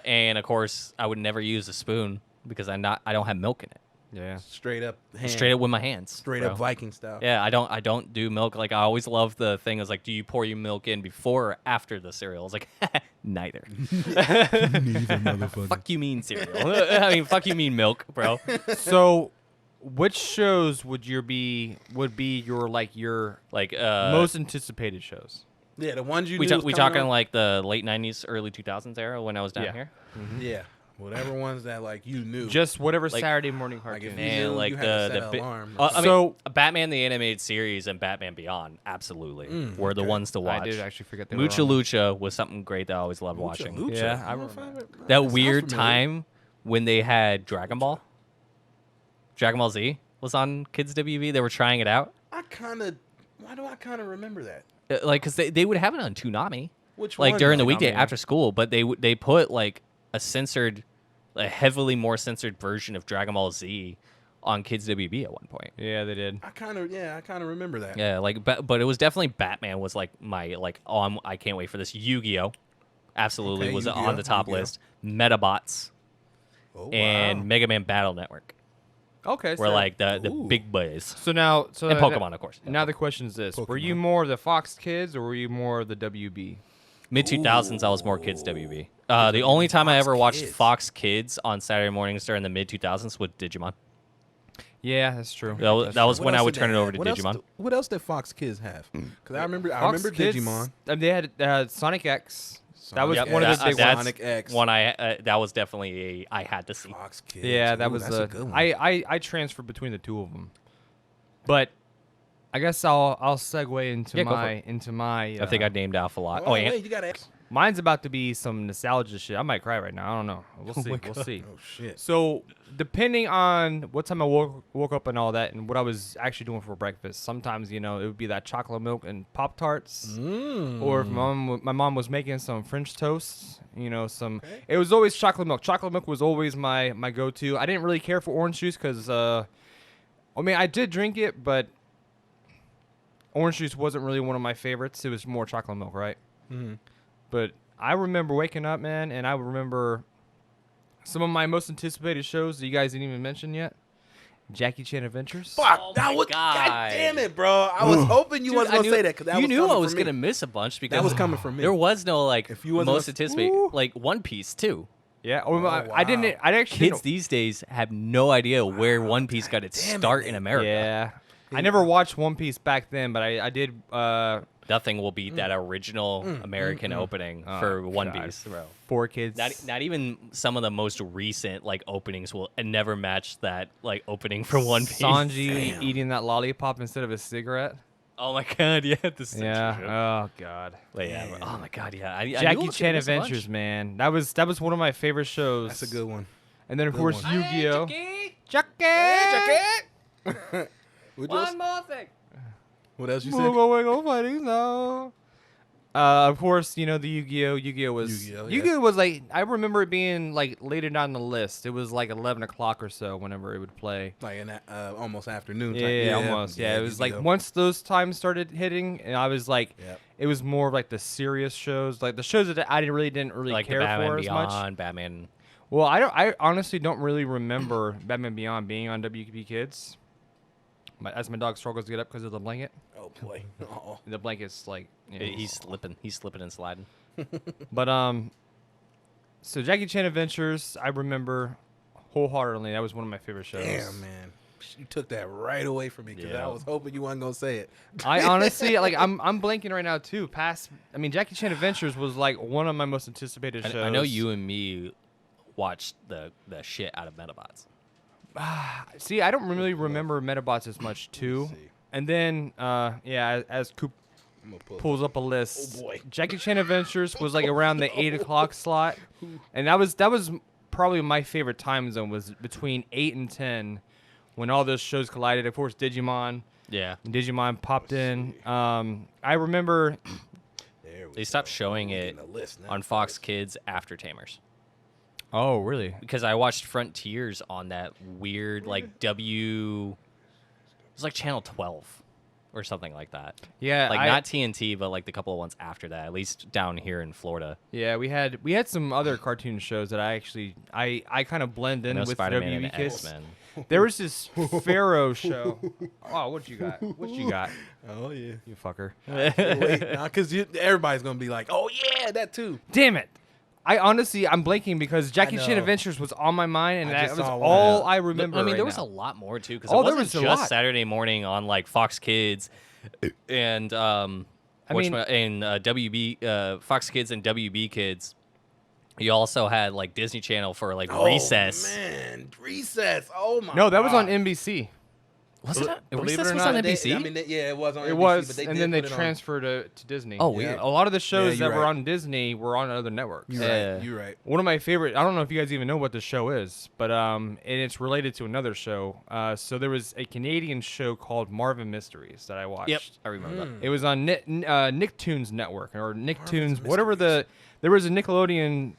day. And of course, I would never use a spoon because I don't have milk in it. Yeah. Straight up. Hand. Straight up with my hands. Straight bro. up Viking style. Yeah, I don't do milk. Like I always love the thing is like, do you pour your milk in before or after the cereal? I was like, neither. Neither motherfucker. Fuck you mean cereal? I mean, fuck you mean milk, bro. So, which shows would be your Like most anticipated shows? Yeah, the ones you We knew was coming talking on. like the late 90s, early 2000s era when I was down Yeah. here? Yeah, whatever ones that like you knew. Just whatever Like- Saturday morning like if cartoon. you Man, knew, like you had to set the an alarm. I mean, So- Batman the Animated Series and Batman Beyond, absolutely, were the okay. ones to watch. I did actually forget they were Mucha on. Lucha was something great that I always loved Lucha, watching. Lucha. Yeah, I don't know if remember I've- That sounds weird familiar. time when they had Dragon Ball Z was on Kids WB. They were trying it out, Why do I kind of remember that? like because they would have it on Toonami, Which like one? during the Toonami, weekday yeah. after school. But they put like a heavily more censored version of Dragon Ball Z on Kids WB at one point. Yeah, they did. I kind of remember that. Yeah, like but it was definitely Batman was like my like I can't wait for this. Yu-Gi-Oh, absolutely Okay, was Yu-Gi-Oh, on the top Yu-Gi-Oh. list. Metabots Oh, and wow. Mega Man Battle Network Okay, were like the Ooh. big boys. so now And Pokemon, of course. Now the question is this: Were you Pokemon. more of the Fox Kids or were you more of the WB? Mid 2000s, I was more Kids WB. The only time I Fox ever watched Kids. Fox Kids on Saturday mornings during the mid 2000s was Digimon. Yeah, that's true. That was What when I else would did turn they it have? over to What else Digimon. do- What else did Fox Kids have? Because I remember Fox Kids, Digimon. They had Sonic X. That was Sonic one of X, the big that's ones. Sonic X. One that was definitely I had to see. Fox Kids. Yeah, that Ooh, was that's the. a good one. I transferred between the two of them, but I guess I'll segue into Yeah, go for my. I think I named Alpha Lot. Oh, and wait, you got X. Mine's about to be some nostalgia shit. I might cry right now. I don't know. We'll see. We'll see. Oh shit. So depending on what time I woke up and all that, and what I was actually doing for breakfast, sometimes it would be that chocolate milk and Pop Tarts, or if my mom was making some French toast, some. Okay. It was always chocolate milk. Chocolate milk was always my go-to. I didn't really care for orange juice because, I did drink it, but orange juice wasn't really one of my favorites. It was more chocolate milk, right? Mm-hmm. But I remember waking up, man, and I remember some of my most anticipated shows that you guys didn't even mention yet. Jackie Chan Adventures. Fuck, Oh that my was. God. God damn it, bro. I was hoping you wasn't gonna say that because you knew I was gonna miss a bunch because That was coming from me. There was no like If you wasn't most a- anticipated Ooh. like One Piece too. Yeah. wow. I didn't. I actually. Kids these days have no idea where One Piece got its damn it, start man. in America. Yeah. I never watched One Piece back then, but I did. Nothing will beat that original American opening Oh, for One God. Piece, bro. 4 Kids. Not even some of the most recent like openings will never match that like opening for One Piece. Sanji eating that lollipop instead of a cigarette. Oh my god, yeah, this is Yeah. Oh God. But yeah, but- oh my god, yeah. I knew I Jackie was Chan gonna miss a bunch. Adventures, man. That was one of my favorite shows. That's a good one. And then of good course one. Yu-Gi-Oh. What else? more thing. What else you We're said? going fighting now. Of course, the Yu-Gi-Oh. Yu-Gi-Oh was Yu-Gi-Oh, yeah. Yu-Gi-Oh was like I remember it being like later down the list. It was like 11 o'clock or so whenever it would play. Like in that almost afternoon. Yeah, time. almost. Yeah, it was like Yu-Gi-Oh. once those times started hitting, and I was like, Yep. it was more of like the serious shows, like the shows that I didn't really Like the care Batman for as much. Beyond, Batman. Well, I honestly don't really remember Batman Beyond being on WB Kids. As my dog struggles to get up because of the blanket. Oh boy. Oh. The blanket's like He's slipping and sliding. But so Jackie Chan Adventures, I remember wholeheartedly. That was one of my favorite shows. Damn, man. You took that right away from me because Yeah. I was hoping you wasn't gonna say it. I honestly I'm blanking right now too. Jackie Chan Adventures was like one of my most anticipated shows. I know you and me watched the shit out of Metabots. See, I don't really remember Metabots as much too. see. And then as Coop I'm gonna pull pulls up a list, Oh, boy. Jackie Chan Adventures was like around the 8 o'clock slot, and that was probably my favorite time zone was between 8 and 10 when all those shows collided. Of course, Digimon. Yeah, Digimon popped in. I remember. There we they stopped go. showing I'm it getting a list now. on Fox Kids after Tamers Oh, really? because I watched Frontiers on that weird like W. It was like Channel 12 or something like that. Yeah, Like not TNT, but like the couple of ones after that. At least down here in Florida. Yeah, we had some other cartoon shows that I kind of blend I in know with Spider-Man WB and Kids. X-Men. There was this Pharaoh show. Oh, what you got? What you got? Oh yeah. You fucker. Wait, because everybody's gonna be like, "Oh yeah, that too." Damn it. I'm blanking because Jackie Chan know. Adventures was on my mind, and I that just was saw one. all I remember. I mean, right there was now. a lot more too, because Oh, it there wasn't was a just lot. Saturday morning on like Fox Kids, and I mean, in WB Fox Kids and WB Kids, you also had like Disney Channel for like Recess. Man, Recess. Oh my. no, that was on God. NBC. Was it? Believe Recess it or was not, on They- NBC. I mean, yeah, it was on. It NBC, was, but they and did then they put it on. transferred to Disney. Oh, Yeah. weird. A lot of the shows you're that were right. on Disney were on other networks. You're Yeah. right. You're right. One of my favorite. I don't know if you guys even know what the show is, but and it's related to another show. So there was a Canadian show called Marvin Mysteries that I watched. Yep, I remember that. It was on Nicktoons Network or Nicktoons, whatever Mysteries. There was a Nickelodeon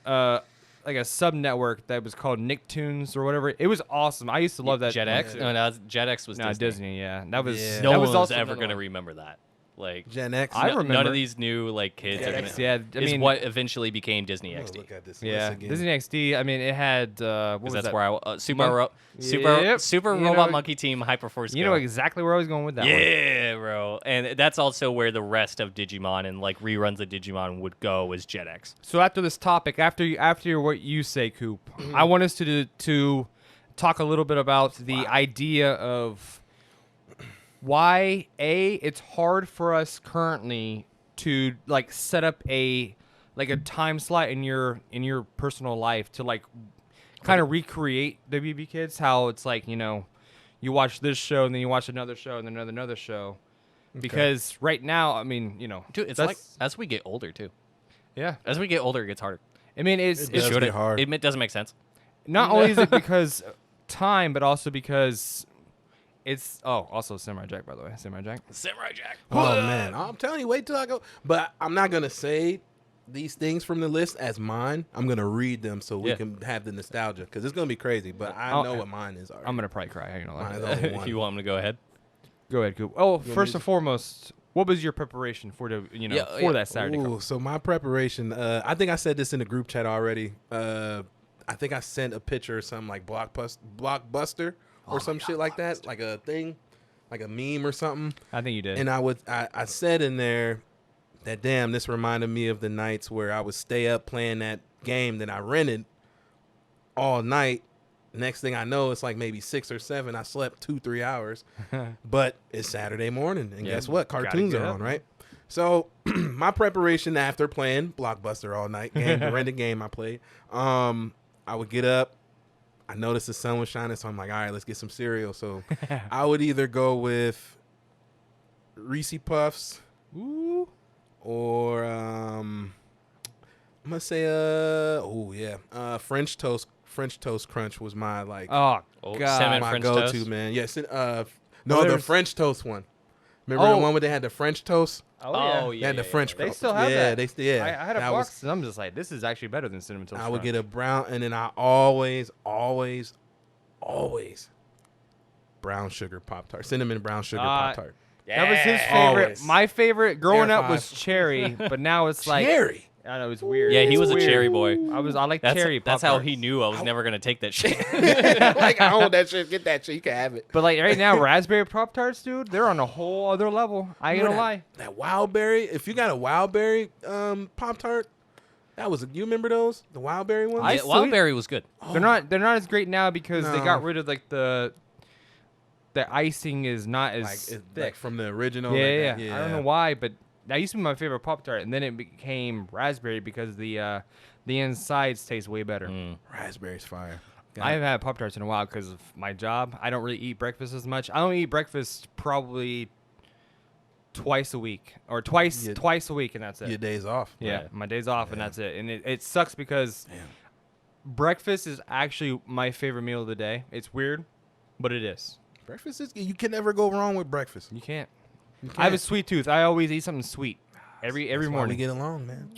like a sub network that was called Nicktoons or whatever. It was awesome. I used to love that. JetX. Yeah. No, no, JetX was No, Disney. Yeah, that was. Yeah. No that one was was also ever another gonna one. remember that. Like Gen X. I none remember. of these new like kids are gonna. Yeah, I is mean, what eventually became Disney Oh, XD. look at this. yeah, list again. Disney XD. I mean, it had what was Because that's that? where I Super Mon- Super Yep. Super You Robot know- Monkey Team Hyperforce. You Go. know exactly where I was going with that one. Yeah, bro. And that's also where the rest of Digimon and like reruns of Digimon would go was JetX. So after this topic, after what you say, Coop, I want us to talk a little bit about the idea of why it's hard for us currently to like set up a time slot in your personal life to like kind of recreate WB Kids. How it's like, you know, you watch this show and then you watch another show and then another show. Because right now, I mean, you know, Dude, it's that's- like as we get older too. yeah. As we get older, it gets harder. I mean, It does Should get hard. It doesn't make sense. not only is it because time, but also because it's also Samurai Jack, by the way. Samurai Jack. Samurai Jack. Oh man, I'm telling you, wait till I go. But I'm not gonna say these things from the list as mine. I'm gonna read them so we Yeah. can have the nostalgia because it's gonna be crazy. But I Oh, know what mine is. Already. I'm gonna probably cry. I ain't gonna lie. Mine's only one. You want him to go ahead? Go ahead, Coop. Oh, me first to- and foremost, what was your preparation for the for that Saturday? Ooh, so my preparation. I think I said this in the group chat already. I think I sent a picture of something like Blockbuster or some shit like that, like a thing, like a meme or something. I think you did. And I said in there that damn, this reminded me of the nights where I would stay up playing that game that I rented all night. Next thing I know, it's like maybe 6 or 7. I slept 2-3 hours, but it's Saturday morning, and Yeah. guess what? Gotta Cartoons get are up. on, right? So my preparation after playing Blockbuster all night, the rented game I played, I would get up. I noticed the sun was shining, so I'm like, all right, let's get some cereal. So I would either go with Reese Puffs Ooh. or I'm gonna say French Toast Crunch was my like Oh, Oh, God. cinnamon my French go-to, toast? man. Yes, no, Well, the there's- French toast one. Remember the Oh. one where they had the French toast? Oh, They yeah. had the French. They crust. still have yeah, that. They yeah. I had a that box, was- and I'm just like, this is actually better than cinnamon toast. I would Crunch. get a brown, and then I always brown sugar Pop Tart, cinnamon brown sugar Pop Tart. That was his Yeah. favorite. Always. My favorite growing Air up was five. cherry, but now it's like Cherry. I know it's weird. Yeah, he It's was a weird. cherry boy. I like That's cherry. that's how he Pop-Tarts. knew I was never gonna take that shit. Like I own that shit. Get that shit. You can have it. But like right now, raspberry Pop Tarts, dude, they're on a whole other level. I ain't gonna lie. That wild berry. If you got a wild berry Pop Tart, that was. You remember those? The wild berry ones. I Yeah, still Wild eat- Berry was good. They're not as great now because they No. got rid of like the icing is not as like, it's thick. like from the original. yeah, like that. I don't know why, but that used to be my favorite Pop Tart, and then it became raspberry because the insides taste way better. Raspberry's fire. I haven't had Pop Tarts in a while because of my job. I don't really eat breakfast as much. I only eat breakfast probably twice a week or twice a week, and that's it. Your days off. Yeah, Right. my days off, and that's it. And it sucks because breakfast is actually my favorite meal of the day. It's weird, but it is. Breakfast is. You can never go wrong with breakfast. You can't. You I have a can't. sweet tooth. I always eat something sweet every That's why morning. we get along, man.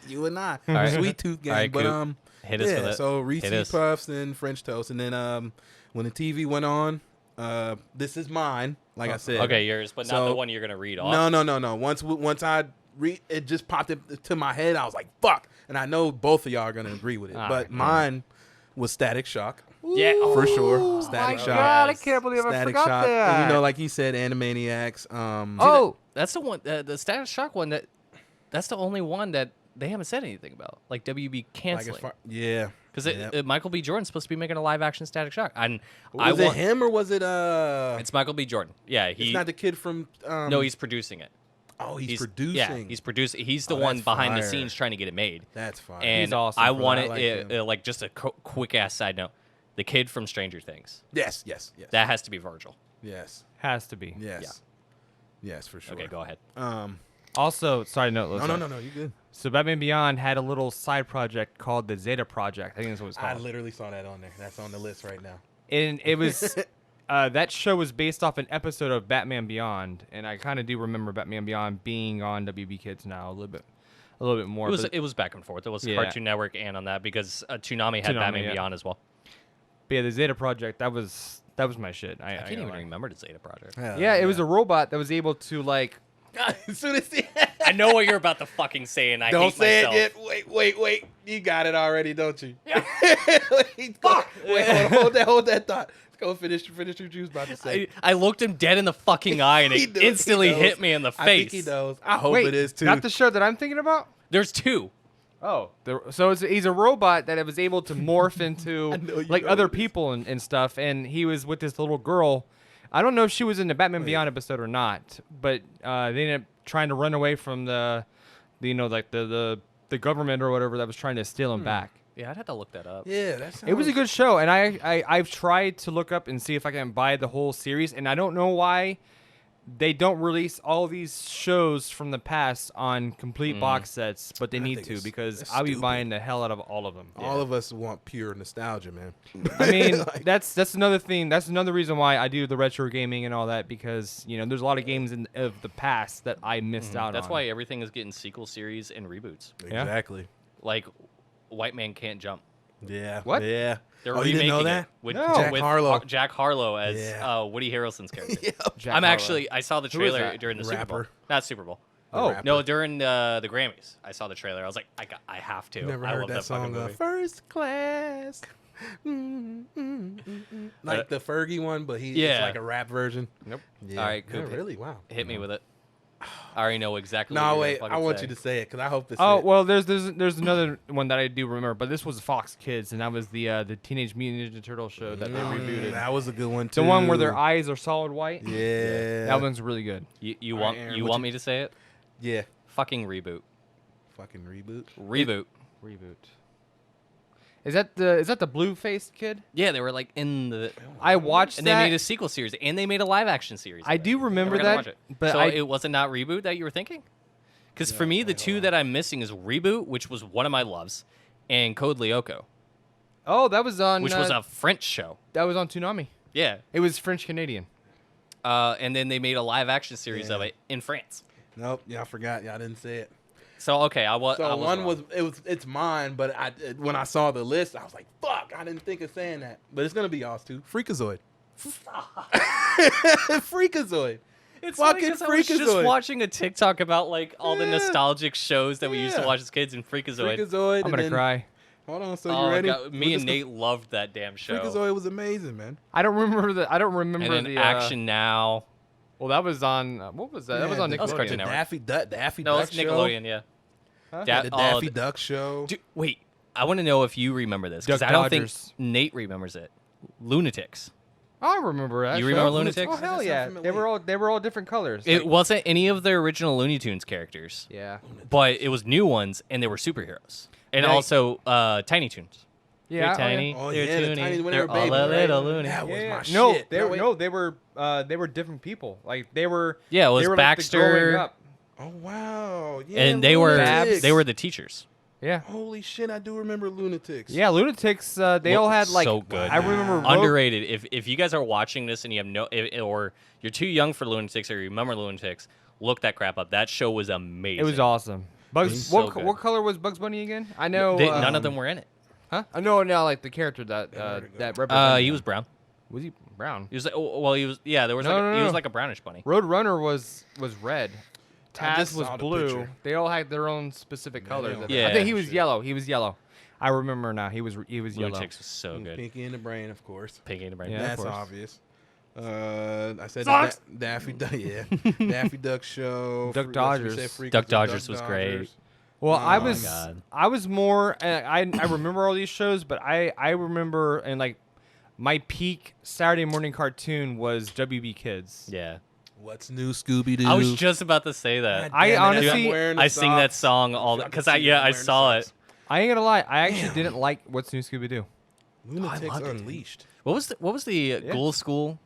You and I, All right. sweet tooth gang. All right, But Coop. Hit us with yeah. it. So Hit Reese us. Puffs and French toast, and then when the TV went on, this is mine. Like I said. Okay, yours, but not So- the one you're gonna read off. No. Once I it just popped to my head. I was like, "Fuck!" And I know both of y'all are gonna agree with it, Ah, but yeah. mine was Static Shock. Yeah, For sure. Oh Static my Shock. God, I can't believe I Static forgot Shock. that. And you know, like you said, Animaniacs. Oh, That's the one. The Static Shock one. That's the only one that they haven't said anything about. Like WB like as canceling. far, yeah. Because Yep. Michael B. Jordan's supposed to be making a live action Static Shock. And Was it him or was it It's Michael B. Jordan. Yeah, It's not the kid from. no, he's producing it. Oh, he's Yeah, producing. he's producing. He's the Oh, one that's behind the fire. scenes trying to get it made. That's fine. And He's awesome I for that. wanted I like him. like just a quick ass side note. The kid from Stranger Things. Yes. That has to be Virgil. Yes. Has to be. Yes. Yes, for sure. Okay, go ahead. Also, side note. No, you good. So Batman Beyond had a little side project called the Zeta Project. I think that's what it's I called. literally saw that on there. That's on the list right now. And it was that show was based off an episode of Batman Beyond, and I kind of do remember Batman Beyond being on WB Kids now a little bit more. It was back and forth. It was Yeah. Cartoon Network and on that because Toonami had Toonami, Batman yeah. Beyond as well. But yeah, the Zeta Project that was my shit. I can't even lie. remember the Zeta Project. Yeah, it was a robot that was able to like. As soon as he I know what you're about to fucking say, and I don't hate say myself. it yet. Wait. You got it already, don't you? Fuck. Wait, hold that thought. Let's go finish your juice. About to say. I looked him dead in the fucking eye, and He it knows, he instantly knows. hit me in the face. I think he knows. I hope Wait, it is too. not the show that I'm thinking about. There's two. Oh, he's a robot that was able to morph into know you like know other this. people and stuff, and he was with this little girl. I don't know if she was in the Batman Beyond episode or not, but they ended up trying to run away from the government or whatever that was trying to steal him back. Yeah, I'd have to look that up. Yeah, that's. It was a good show, and I've tried to look up and see if I can buy the whole series, and I don't know why they don't release all these shows from the past on complete box sets, but they need think to it's- because that's I'll be stupid. buying the hell out of all of them. All of us want pure nostalgia, man. I mean, Like- that's another thing. That's another reason why I do the retro gaming and all that because there's a lot of games of the past that I missed out on. That's why everything is getting sequel series and reboots. Yeah. Exactly. Like, White Man Can't Jump. Yeah. What? Yeah. They're Oh, you didn't know remaking that? it with, No. Jack with Harlow. Jack Harlow as Yeah. Woody Harrelson's character. Jack I'm Harlow. actually. I saw the Who is trailer that? during the Super Bowl. Rapper. Not Super Bowl. Oh, rapper. No, during the Grammys, I saw the trailer. I was like, I have to. You never I heard love that fucking song, movie. First Class. Like the Fergie one, but it's Yeah. like a rap version. Nope. Yeah. All right, Yeah, Coop. really? Wow. Hit me with it. I already know exactly. No, what wait. you're I gonna want fucking you say. to say it because I hope this. Oh is well, there's another one that I do remember, but this was Fox Kids, and that was the Teenage Mutant Ninja Turtle show that they rebooted. That was a good one too. The one where their eyes are solid white. Yeah. That one's really good. You All want right, Aaron, you what want you- me to say it? Yeah. Fucking reboot. Fucking reboot. Reboot. Reboot. Is that the blue faced kid? Yeah, they were like in the. I watched And that. they made a sequel series, and they made a live action series. I of it. do remember Never gonna that, watch it. but so I it wasn't not reboot that you were thinking. Because for me, the two that I'm missing is reboot, which was one of my loves, and Code Lyoko, oh that was on which was a French show. that was on Toonami. Yeah, It was French Canadian. and then they made a live action series of Yeah. it in France. Nope. Yeah, I forgot. Y'all didn't say it. So okay, I was. So I was one wrong. it's mine, but when I saw the list, I was like, fuck, I didn't think of saying that. But it's gonna be y'all's too. Freakazoid. Freakazoid. It's fucking funny 'cause I was just Freakazoid. watching a TikTok about like all the Yeah. nostalgic shows that we used to Yeah. watch as kids in Freakazoid. Freakazoid. I'm and gonna then- cry. Hold on, so Oh, you ready? God, me We're and just Nate loved that damn show. Freakazoid was amazing, man. I don't remember the. I don't remember And then the Action Now. Well, that was on. What was that? That was on the- That was Cartoon Nickelodeon. Network. Daffy No, Duck it's Nickelodeon. Yeah. Huh? Da- The oh, Daffy th- Duck show. Dude, wait, I want to know if you remember this because Duck I don't Dodgers. think Nate remembers it. Lunatics. I remember that. You show. remember Lunatics? Oh hell That yeah! sounds They were familiar. all different colors. It Like- wasn't any of the original Looney Tunes characters, yeah. but it was new ones, and they were superheroes, and Like- also Tiny Toons. Yeah. They're oh, yeah. tiny. Oh, They're yeah, the toony. tiny when they They're were all babies, a right? little loony. That was Yeah, my yeah. shit. No, they No, were wait. they were different people. Like they were. Yeah, it was they were Baxter, Like the growing up. Oh wow. Yeah, and they were Lunatics. they were the teachers. Yeah. Holy shit, I do remember Lunatics. Yeah, Lunatics. They all had like. so good. I remember. Underrated. If you guys are watching this and you have or you're too young for Lunatics or you remember Lunatics, look that crap up. That show was amazing. It was awesome. Bugs. was so good. What color was Bugs Bunny again? I know. None of them were in it. Huh? I know now. Like the character that that represented. He him. was brown. Was he brown? He was like, well, he was. Yeah, there was No, like no, he no. was like a brownish bunny. Roadrunner was red. I just Taz was saw the blue. picture. They all had their own specific colors. they all- Yeah. I think he was Shit. yellow. He was yellow. I remember now. He was yellow. Lunatics was so good. Pinky in the Brain, of course. Pinky in the Brain. Yeah, of That's course. obvious. I said Sucks. Daffy Duck. Yeah, Daffy Duck show. Duck Freak- Dodgers. we said Freakazoid, Duck Dodgers was great. Dodgers. Well, Oh I my was God. I was more I remember all these shows, but I remember and like my peak Saturday morning cartoon was WB Kids. Yeah. What's new, Scooby Doo? I was just about to say that. I honestly- I sing that song all the because I saw it. I ain't gonna lie. I actually didn't like What's New Scooby Doo. Lunatics loved it, dude. Unleashed. What was the Ghoul School?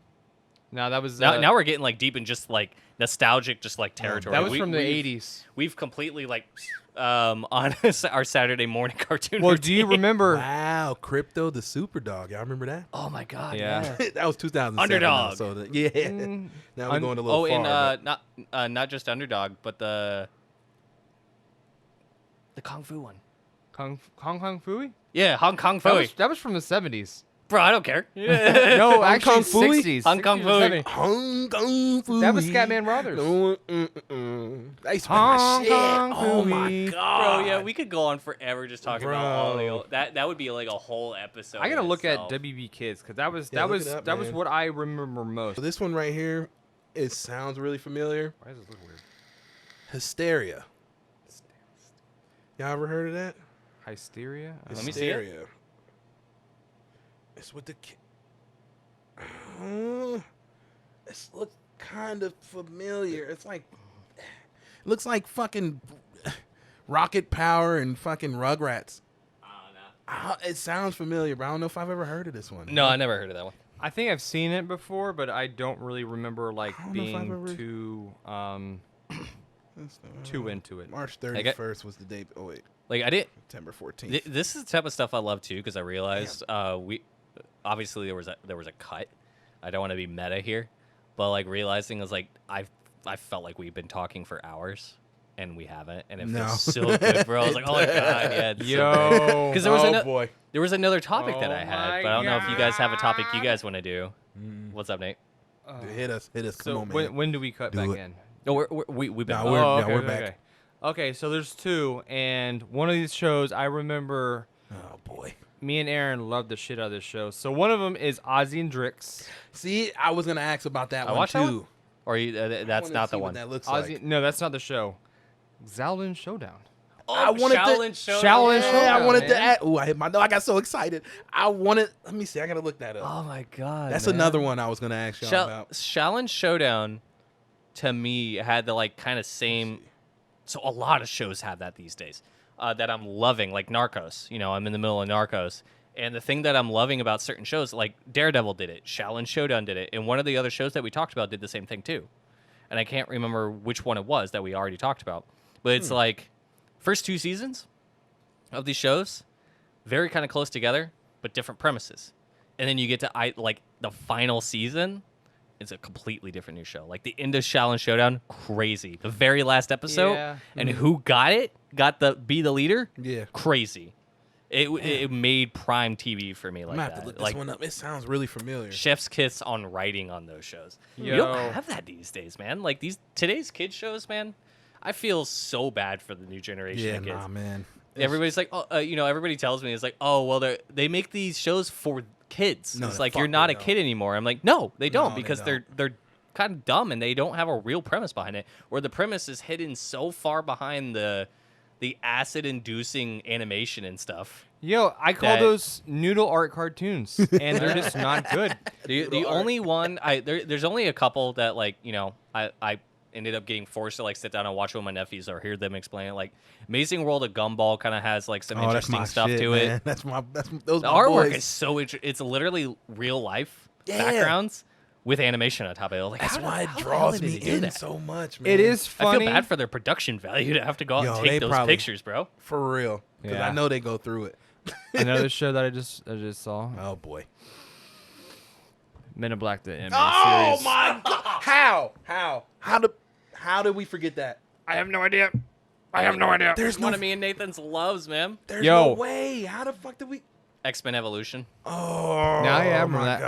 No, that was Now we're getting like deep in just like nostalgic, just like territory. that was from the 80s. We've completely like on our Saturday morning cartoon. Well, routine. do you remember? Wow, Crypto the Super Dog. Y'all remember that? Oh my god, Yeah. That was 2007. Underdog. though, So yeah. Now we're going a little far. And not just Underdog, but the Kung Fu one. Hong Kong Phooey? Yeah, Hong Kong Phooey. That was from the 70s. Bro, I don't care. No, actually Kong Phooey? 60s. Hong Kong 60s or Phooey. 70s. Hong Kong Phooey. That was Scatman Brothers. That used to be my Hong shit. Kong Oh my Phooey. god. Bro, yeah, we could go on forever just talking about all the old, that would be like a whole episode. I gotta in look at itself. WB Kids because that was Yeah, that look was it up, that was man. what I remember most. So this one right here, it sounds really familiar. Why does this look weird? Hysteria. Y'all ever heard of that? Hysteria? Let me see it. Hysteria. It's with the kid. This looks kind of familiar. It's like, looks like fucking Rocket Power and fucking Rugrats. It sounds familiar, but I don't know if I've ever heard of this one. No, I never heard of that one. I think I've seen it before, but I don't really remember like I don't know if I've being ever- too into it. March I get- 31st was the date. Oh wait, Like I did. September 14th. This is the type of stuff I love too because I realized we obviously there was a cut. I don't want to be meta here, but like realizing is like I felt like we've been talking for hours and we haven't, and it No. feels so good, bro. I was like, oh my god, yeah. it's so good. Yo, 'Cause there was oh a- boy. There was another topic that Oh I had, my but I don't know if you guys have a topic you God. guys want to do. What's up, Nate? Hit us. Come So on, man. when do we cut Do back it. in? No, we've been. Nah, on. we're- Oh, no, we're back. Okay, so there's two, and one of these shows I remember. Oh boy. Me and Aaron loved the shit out of this show. So one of them is Ozzy and Drix. See, I was gonna ask about that I one watched too. that one? Or you, I that's wanna not see the what one. That looks Ozzy, like. no, that's not the show. Shaolin Showdown. I wanted to- Shaolin Showdown. Shaolin Yeah, Showdown, I wanted to man. add. Oh, I hit my. No, I got so excited. I wanted. Let me see. I gotta look that up. Oh my god. That's man. another one I was gonna ask y'all about. Shaolin Showdown, to me, had the like kind of same. So a lot of shows have that these days. That I'm loving, like Narcos. You know, I'm in the middle of Narcos, and the thing that I'm loving about certain shows, like Daredevil did it, Shaolin Showdown did it, and one of the other shows that we talked about did the same thing too. And I can't remember which one it was that we already talked about, but it's like first two seasons of these shows, very kind of close together, but different premises. And then you get to like the final season, it's a completely different new show. Like the end of Shaolin Showdown, crazy. The very last episode, Yeah. and who got it? Got the be the leader? Yeah. Crazy. It made prime TV for me I'm like gonna have that. to look this Like one up. It sounds really familiar. chef's kiss on writing on those shows. You Yo. don't have that these days, man. Like today's kids shows, man. I feel so bad for the new generation Yeah, of kids. nah, man. Everybody's like, oh, everybody tells me it's like, oh, well, they make these shows for kids. No, It's the like fuck you're not they a don't. kid anymore. I'm like, no, they don't No, they because don't. they're kind of dumb and they don't have a real premise behind it. Or the premise is hidden so far behind the acid-inducing animation and stuff. Yo, I call That- those noodle art cartoons, and they're just not good. The only one there's only a couple that like I ended up getting forced to like sit down and watch with my nephews or hear them explain it. Like Amazing World of Gumball kind of has like some Oh, that's interesting my stuff shit, to man. it. Those The my artwork boys. is so it's literally real life Yeah. backgrounds with animation on top of it. Like, That's how why the it hell draws did me they do in that? so much, man. It is I funny. feel bad for their production value to have to go out Yo, and they take those probably- pictures, bro. for real because Yeah. I know they go through it. Another show that I just saw, Oh boy. Men in Black, the anime Oh series. my god! How did we forget that? I have no idea. There's One no of me and Nathan's loves, man. There's Yo. no way. How the fuck did we? X-Men Evolution. Oh, Now, yeah, I remember my that.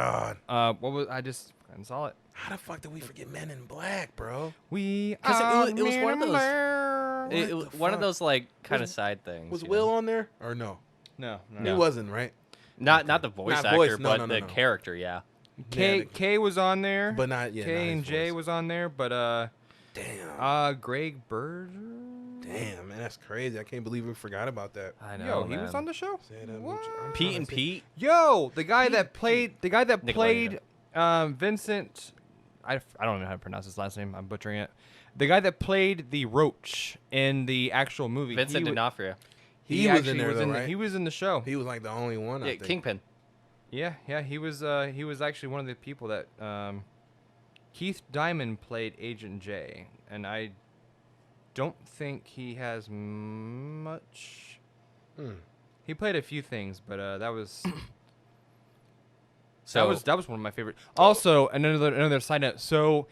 god! What was I just saw it? How the fuck did we forget Men in Black, bro? We 'Cause are it was one of Men in those- Black. It What the one of fuck? those like kind of Was- side things. Was you Will know? on there or no? No. He wasn't, right? Not the voice Not actor, voice, no, but no, no, the no. character, yeah. K Yeah, K was on there. But not yet. K and J was on there, but Damn. Greg Berger. Damn, man, that's crazy. I can't believe we forgot about that. I know. Yo, he man. was on the show. Say that, What? I'm Pete trying and to see- Pete. Yo, the guy that played Nickelodeon. Vincent I don't know how to pronounce his last name. I'm butchering it. The guy that played the Roach in the actual movie. Vincent D'Onofrio. He was in actually there, though, right? He was in the show. He was like the only one. I Yeah, think. Kingpin. Yeah, he was actually one of the people that Keith Diamond played Agent J, and I don't think he has much. He played a few things, but that was So that was one of my favorite. Also, another side note. So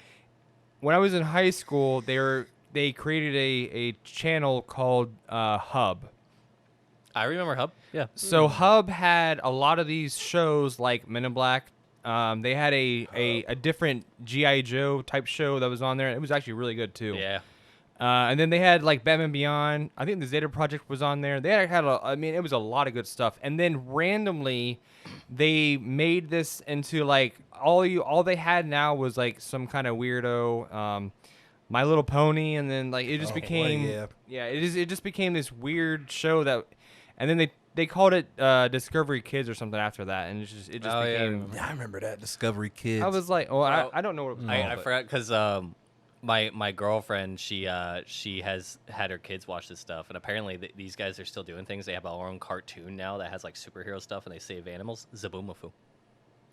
when I was in high school, they created a channel called Hub. I remember Hub. Yeah. So Hub had a lot of these shows like Men in Black. They had a different G.I. Joe type show that was on there. It was actually really good too. Yeah. And then they had like Batman Beyond. I think the Zeta Project was on there. They had it was a lot of good stuff. And then randomly, they made this into like all they had now was like some kind of weirdo, My Little Pony, and then like it just became it just became this weird show that, and then they called it Discovery Kids or something after that, and it just became. Yeah, I remember that Discovery Kids. I was like, I don't know what it was called, I forgot because my girlfriend she has had her kids watch this stuff, and apparently these guys are still doing things. They have their own cartoon now that has like superhero stuff, and they save animals. Zaboomafoo.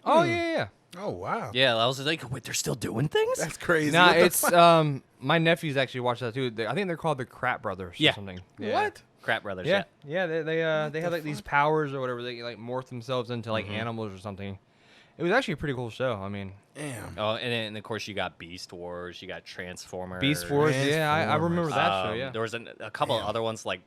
Oh yeah. Oh wow. Yeah, I was like, wait, they're still doing things? That's crazy. Nah, What the it's fuck? my nephews actually watch that too. I think they're called the Crap Brothers or Yeah. something. Yeah. What? Crap Brothers. Yeah, Yeah. they the have like these powers or whatever. They like morph themselves into like animals or something. It was actually a pretty cool show. I mean, Damn. Oh, and of course you got Beast Wars, you got Transformers. Beast Wars. Yeah, I remember that show. Yeah. There was a couple of other ones like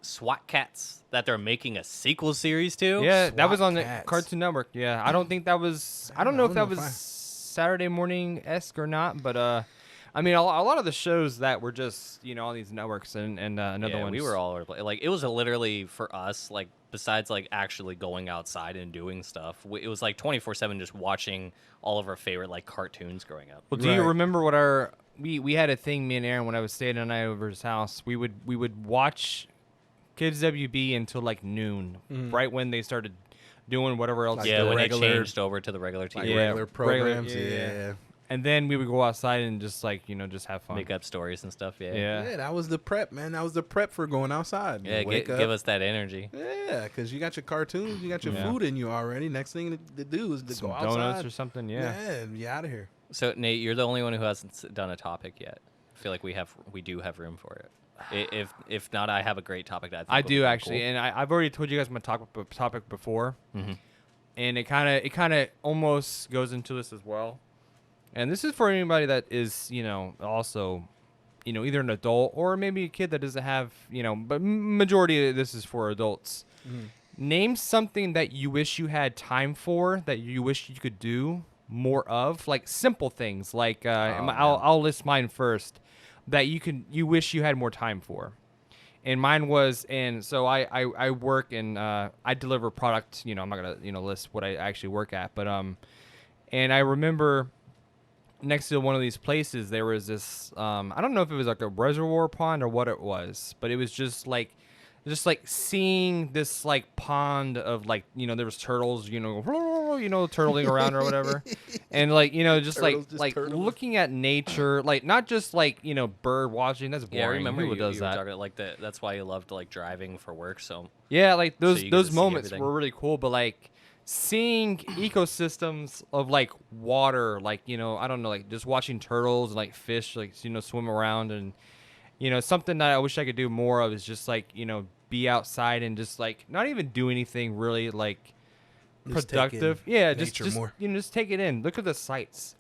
SWAT Cats that they're making a sequel series to. Yeah, that was SWAT on the Cats. Cartoon Network. Yeah, I don't think that was. I don't know if that was Saturday morning esque or not, but I mean, a lot of the shows that were just on these networks and another Yeah, one. we were all over the place. Like it was literally for us, like besides like actually going outside and doing stuff, it was like 24/7 just watching all of our favorite like cartoons growing up. Well, do you Right. remember what our we had a thing, me and Aaron, when I was staying the night over his house. We would watch Kids WB until like noon, right when they started doing whatever else. Like Yeah, the when regular- they changed over to the regular TV, Like Yeah, regular programs. regular- yeah. yeah. And then we would go outside and just like just have fun. make up stories and stuff. Yeah, Yeah. Yeah, that was the prep, man. That was the prep for going outside. You yeah. wake up. Give us that energy. Yeah, because you got your cartoons, you got your Yeah. food in you already. Next thing to do is to Some go donuts outside. or something. Yeah. and be out of here. So Nate, you're the only one who hasn't done a topic yet. I feel like we do have room for it. If not, I have a great topic that I think I would be do really actually, cool. and I've already told you guys my topic before, Mhm. and it kind of almost goes into this as well. And this is for anybody that is also either an adult or maybe a kid that doesn't have but majority of this is for adults. Name something that you wish you had time for, that you wish you could do more of, like simple things. Like I'll list mine first, that you wish you had more time for. And mine was, and so I work and I deliver product. I'm not gonna list what I actually work at, but and I remember next to one of these places there was this I don't know if it was like a reservoir pond or what it was, but it was just like seeing this like pond of like there was turtles turtling around or whatever, and like just Turtles just like turtling. looking at nature, like not just like bird watching. That's boring. Yeah, I remember Who you does were that? talking like that's why you loved like driving for work. So Yeah, like you get to those see moments everything. were really cool, but like seeing ecosystems of like water, like I don't know, like just watching turtles and like fish like swim around, and something that I wish I could do more of is just like be outside and just like not even do anything really like Just take productive. in Yeah, nature just more. just take it in. Look at the sights.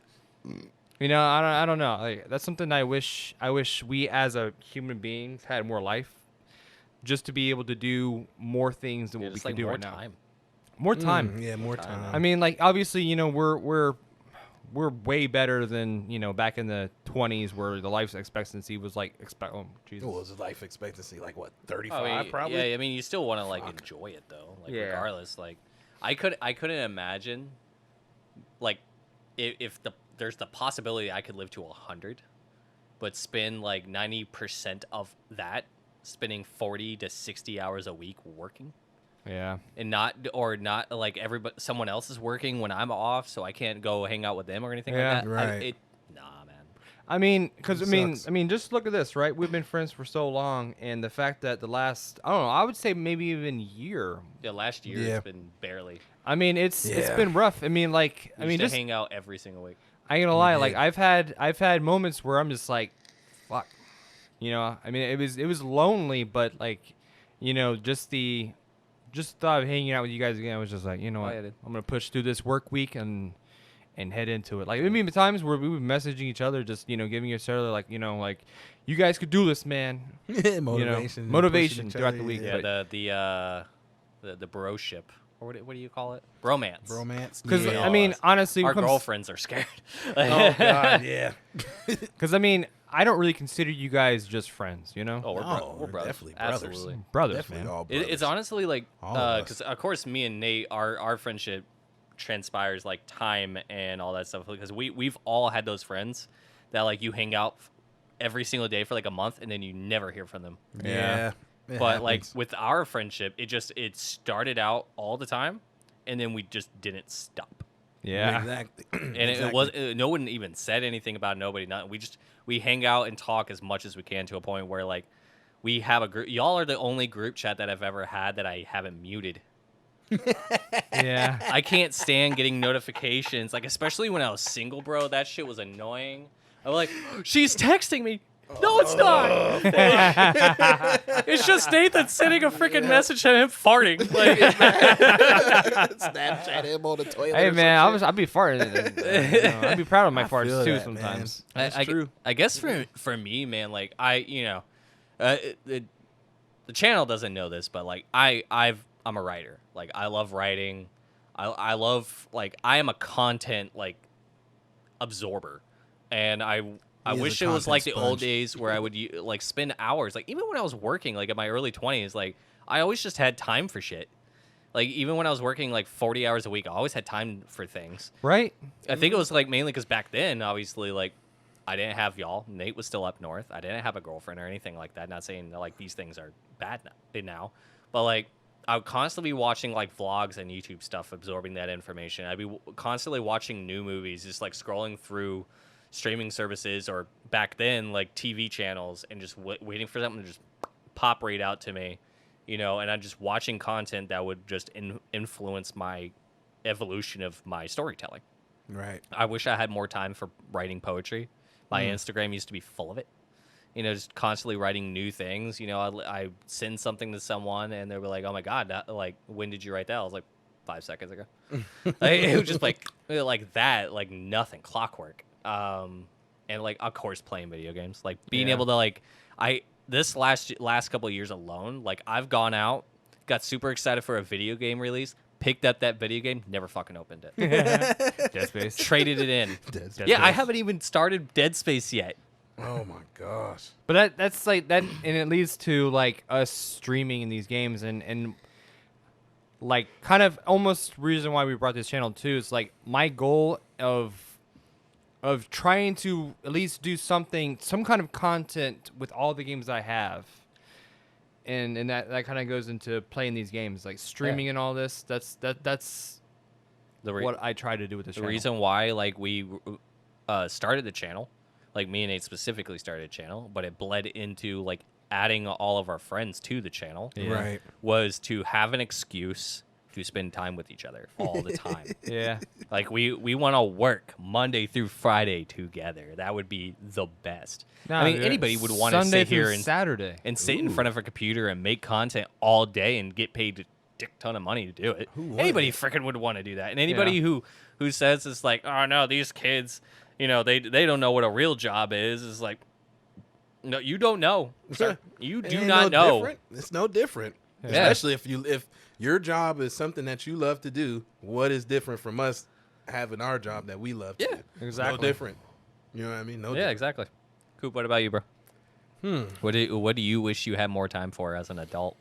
I don't know. Like, that's something I wish we as a human beings had more life, just to be able to do more things than yeah, what we just can like do more right now. time. More time. Yeah, more time. I mean, like obviously, we're way better than back in the 20s where the life expectancy was like oh Jesus. what was his life expectancy? Like what, 35 I mean, probably? Yeah, I mean, you still want to like enjoy it though. Like Yeah. regardless, like I couldn't imagine like if there's the possibility I could live to 100, but spend like 90% of that spending 40 to 60 hours a week working. Yeah. and not like everybody, someone else is working when I'm off, so I can't go hang out with them or anything Yeah. like that. Right. Nah, man. I mean, because Sucks. just look at this, right? We've been friends for so long, and the fact that the last, I don't know, I would say maybe even year. Yeah, last year Yeah. it's been barely. I mean, it's Yeah. been rough. I mean, like, We I mean, used to just hang out every single week. I ain't gonna lie, like did. I've had moments where I'm just like, fuck, you know. I mean, it was lonely, but like, you know, just thought of hanging out with you guys again. I was just like, you know Oh, what, yeah, dude. I'm gonna push through this work week and head into it. Like, I mean, times where we were messaging each other, just giving each other like, like, you guys could do this, man. Motivation. and motivation pushing each throughout other, the week. Yeah, But- the broship, or what do you call it? Bromance. Bromance. Because Yeah. I mean, honestly, Our when it comes- girlfriends are scared. Oh God, yeah. Because I mean, I don't really consider you guys just friends, you know? Oh, No, we're brothers. definitely brothers. Absolutely. Brothers, Definitely man. all It's brothers. honestly like, All of us. because of course me and Nate, our friendship transpires like time and all that stuff. Because we've all had those friends that like you hang out every single day for like a month and then you never hear from them. Yeah. it But like happens. with our friendship, it started out all the time, and then we just didn't stop. Yeah. Exactly. And it was no one even said anything about it, nobody. Not we hang out and talk as much as we can to a point where like we have a group. Y'all are the only group chat that I've ever had that I haven't muted. Yeah. I can't stand getting notifications, like especially when I was single, bro. That shit was annoying. I'm like, she's texting me. No, it's not. It's just Nathan sending a freaking message to him farting. Like, Snapchat him on the toilet. Hey or man, some I'd be farting. I'd be proud of my farts feel too that, sometimes. man. That's true. I guess for me, man, like the channel doesn't know this, but like I'm a writer. Like I love writing. I love like I am a content like absorber, and I He is wish a it was like the content old sponge. days where I would like spend hours. Like even when I was working, like in my early 20s, like I always just had time for shit. Like even when I was working like 40 hours a week, I always had time for things. Right? I think it was like mainly because back then, obviously, like I didn't have y'all. Nate was still up north. I didn't have a girlfriend or anything like that. Not saying that like these things are bad now, but like I would constantly be watching like vlogs and YouTube stuff, absorbing that information. I'd be constantly watching new movies, just like scrolling through streaming services or back then like TV channels, and just waiting for something to just pop right out to me, and I'm just watching content that would just influence my evolution of my storytelling. Right. I wish I had more time for writing poetry. My Instagram used to be full of it. Just constantly writing new things. I send something to someone and they were like, "Oh my god, like when did you write that?" I was like, 5 seconds ago. Like, it was just like that, like nothing, clockwork. And like of course playing video games, like being Yeah. able to like this last couple of years alone, like I've gone out, got super excited for a video game release, picked up that video game, never fucking opened it. Dead Space. Traded it in. Dead Dead Yeah, I Space. haven't even started Dead Space yet. Oh my gosh. But that's like that, and it leads to like us streaming in these games, and like kind of almost reason why we brought this channel too is like my goal of trying to at least do some kind of content with all the games I have, and that kind of goes into playing these games, like streaming and all this. That's what I try to do with this The channel. reason why like we started the channel, like me and Nate specifically started a channel, but it bled into like adding all of our friends to the channel, Yeah. Right. was to have an excuse to spend time with each other all the time. Yeah. Like we want to work Monday through Friday together. That would be the best. I mean, dude, anybody would want to Sunday sit here through and Saturday. sit in front of a computer and make content all day and get paid a dick ton of money to do it. wouldn't? Anybody freaking would want to do that. And anybody who says it's like, "Oh no, these kids, they don't know what a real job is like, no, you don't know. Sir. You It do ain't not no know. different. It's no different. Yeah. Especially if your job is something that you love to do. What is different from us having our job that we love? To Yeah, do? exactly. No different. You know what I mean? No. Yeah, different. exactly. Coop, what about you, bro? What do you wish you had more time for as an adult?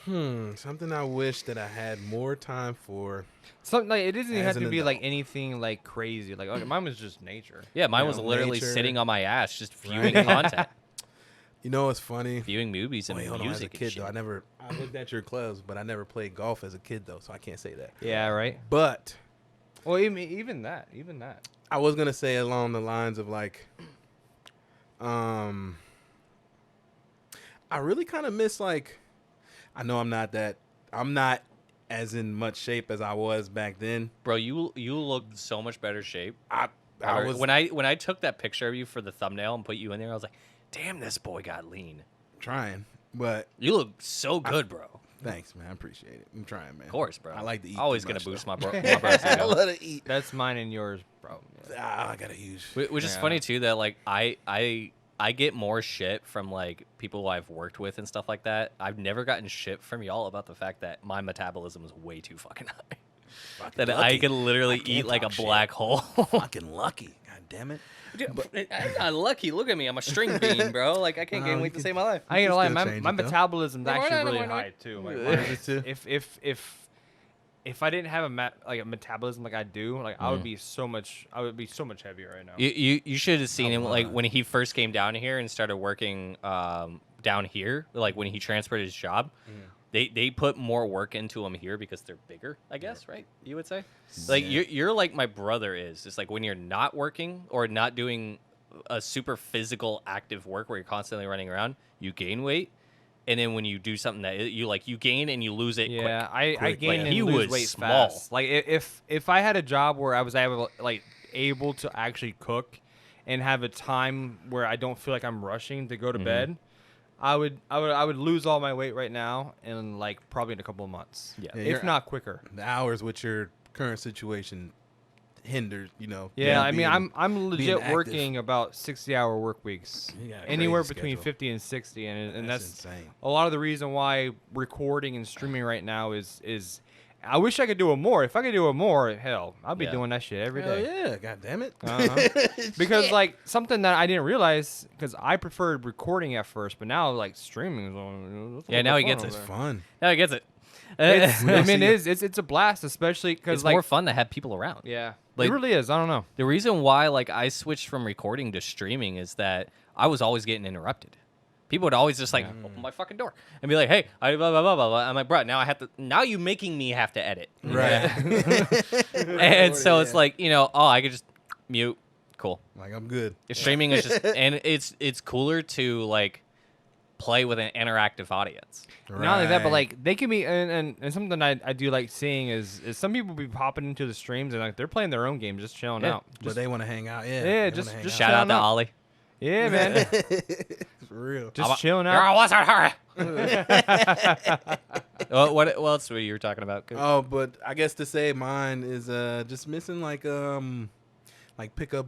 Something I wish that I had more time for. Something like it doesn't even As have to an be like adult. anything like crazy. Like okay, mine was just nature. Yeah, mine You was know, literally nature. sitting on my ass just viewing Right. content. You know what's funny? viewing movies and Wait, hold on. As a music and kid, shit. though, I looked at your clubs, but I never played golf as a kid, though, so I can't say that. Yeah, right. But Well, even that. I was gonna say along the lines of like, I really kind of miss like, I know I'm not as in much shape as I was back then. Bro, you look so much better shape. I was when I took that picture of you for the thumbnail and put you in there, I was like, damn, this boy got lean. trying, but You look so good, bro. thanks, man. I appreciate it. I'm trying, man. Of course, bro. I like to eat. Always too gonna much, boost though. my brother's I ego. love to eat. That's mine and yours, bro. Yeah. I got a huge. Which is Yeah. funny too that like I get more shit from like people I've worked with and stuff like that. I've never gotten shit from y'all about the fact that my metabolism is way too fucking high. Fucking That I lucky. could literally can't eat like a talk shit. black hole. Fucking lucky. God damn it. I'm not lucky. Look at me. I'm a string bean, bro. Like I can't gain you weight to can- save my life. I ain't gonna lie, still my change my it, though. metabolism's Yeah, why actually not? really Why not? high too. Like, Yeah. mine Is it too? if I didn't have a metabolism like I do, like I would be so much heavier right now. You should have seen him like lying. when he first came down here and started working down here. Like when he transferred his job, they put more work into him here because they're bigger. I guess, right? You would say, like you're like my brother is. It's like when you're not working or not doing a super physical active work where you're constantly running around, you gain weight, and then when you do something that you gain and you lose it. Yeah, quick. I gain Like, and he lose was weight small. fast. Like if I had a job where I was able to actually cook and have a time where I don't feel like I'm rushing to go to bed, I would lose all my weight right now in like probably in a couple of months. Yeah. Yeah, if you're- not quicker. The hours with your current situation hinders, Yeah, I mean, being- I'm legit active. working about 60-hour work weeks, You got a anywhere crazy between schedule. 50 and 60, and that's insane. a lot of the reason why recording and streaming right now is. I wish I could do it more. If I could do it more, hell, I'd be Yeah. doing that shit every Hell day. yeah, god damn it. Because like something that I didn't realize, because I preferred recording at first, but now like streaming is on. That's a Yeah, little now he fun gets over it. It's there. fun. Now he gets it. It's, I mean, see it. it's a blast, especially because It's like more fun to have people around. yeah, Like- it really is. I don't know. The reason why like I switched from recording to streaming is that I was always getting interrupted. People would always just like open my fucking door and be like, "Hey, I blah blah blah blah blah." I'm like, "Bro, now I have to. Now you making me have to edit." Right. And so it's like I could just mute. Cool. Like I'm good. Streaming is just and it's cooler to like play with an interactive audience. Not only that, but Right. like they can be, and something I do like seeing is some people be popping into the streams and like they're playing their own game, just chilling Yeah. out. But Just, they want to hang out. Yeah. Yeah, they just- wanna hang just out. Shout out to Shut up. Ollie. yeah, man, For real. just chilling Girl, out. what's our hurry? what else were you talking about? Oh, but I guess to say mine is just missing like pickup.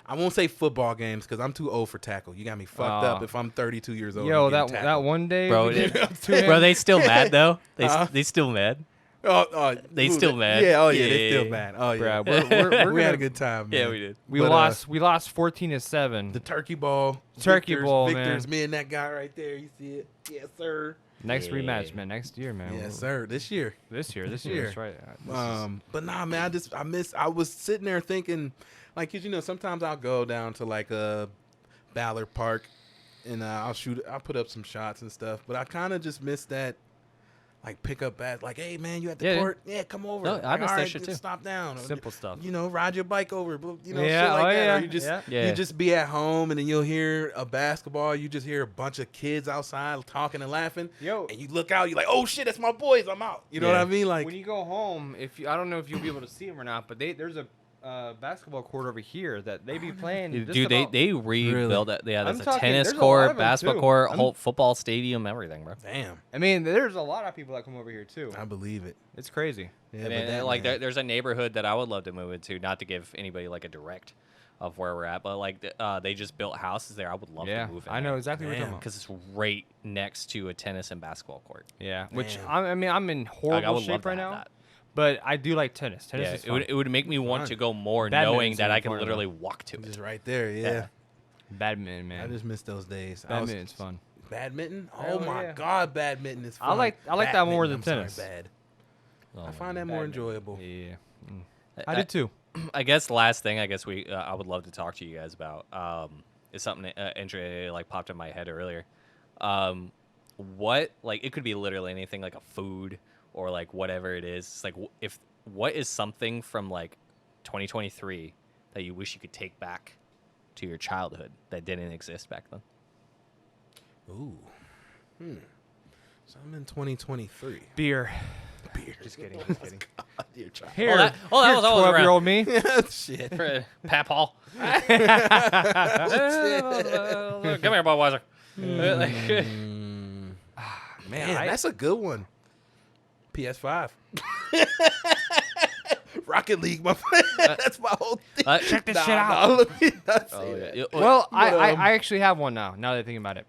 I won't say football games because I'm too old for tackle. You got me fucked up Aw. if I'm 32 years old. Yo, and getting that tackled. one day, Bro, we did it- to him. Bro, they still mad though. Huh? They still mad. They who, still mad? Yeah, oh yeah, they Yeah. still mad. Oh yeah, Bruh, we're we had gonna- a good time. Yeah, man. we did. we But, lost 14-7. The turkey ball. Turkey ball, Victor's man. me and that guy right there. You see it? Yes, sir. Next Yeah. rematch, man. Next year, man. Yes, sir. This year. This year. year. That's right. But nah, man, I was sitting there thinking, like, 'cause, sometimes I'll go down to like Ballard Park, and I'll put up some shots and stuff. But I kind of just miss that, like, pick up bat, like, hey man, you at the Yeah, yeah. court? Yeah, come over. No, I Like, miss all that right, shit just too. Stop down. Simple stuff. Ride your bike over. Yeah, Shit like oh, that. yeah, Or you just yeah. you just be at home, and then you'll hear a basketball. You just hear a bunch of kids outside talking and laughing. Yo. And you look out, you're like, oh shit, that's my boys. I'm out. You know what Yeah. I mean? Like, When you go home, I don't know if you'll be able to see them or not, but there's a basketball court over here that they be playing. just Dude, about- they rebuilt that. Yeah, I'm there's a talking- tennis there's a lot of court, them, basketball too. court, I'm- whole football stadium, everything, bro. damn, I mean, there's a lot of people that come over here too. I believe it. It's crazy. Yeah, And but that, like man. there's a neighborhood that I would love to move into. Not to give anybody like a direct of where we're at, but like they just built houses there. I would love Yeah, to move in I know exactly what you're Damn. talking about. because it's right next to a tennis and basketball court. Yeah, which Man. I mean, I'm in Like, I horrible would love shape to right have now, that. but I do like tennis. Tennis Yeah, is it fun. would make me want Fun. to go more, Badminton's knowing that even I can funner, though. literally walk to it. just right there. Yeah, Yeah. Badminton, man. I just miss those days. Badminton's fun. Badminton. Oh Hell my yeah. god, badminton is fun. I like that more than Badminton, I'm tennis. sorry, bad. Oh, I find that more Badminton. enjoyable. Yeah, man. I did too. I guess last thing I guess I would love to talk to you guys about. is something entry like popped in my head earlier. What like it could be literally anything like a food or like whatever it is. It's like what is something from like 2023 that you wish you could take back to your childhood that didn't exist back then? Ooh. So I'm in 2023. Beer. Beer. Just kidding. Just kidding. God, you're trying. Here, that was always around. 12-year-old me. Shit. For Pap Hall. Oh, Come here, Budweiser. Man, that's a good one. PS5. Rocket League, my friend. That's my whole thing. Check this shit out. Let me not say that. Yeah. Well, But, I actually have one now. Now that I think about it.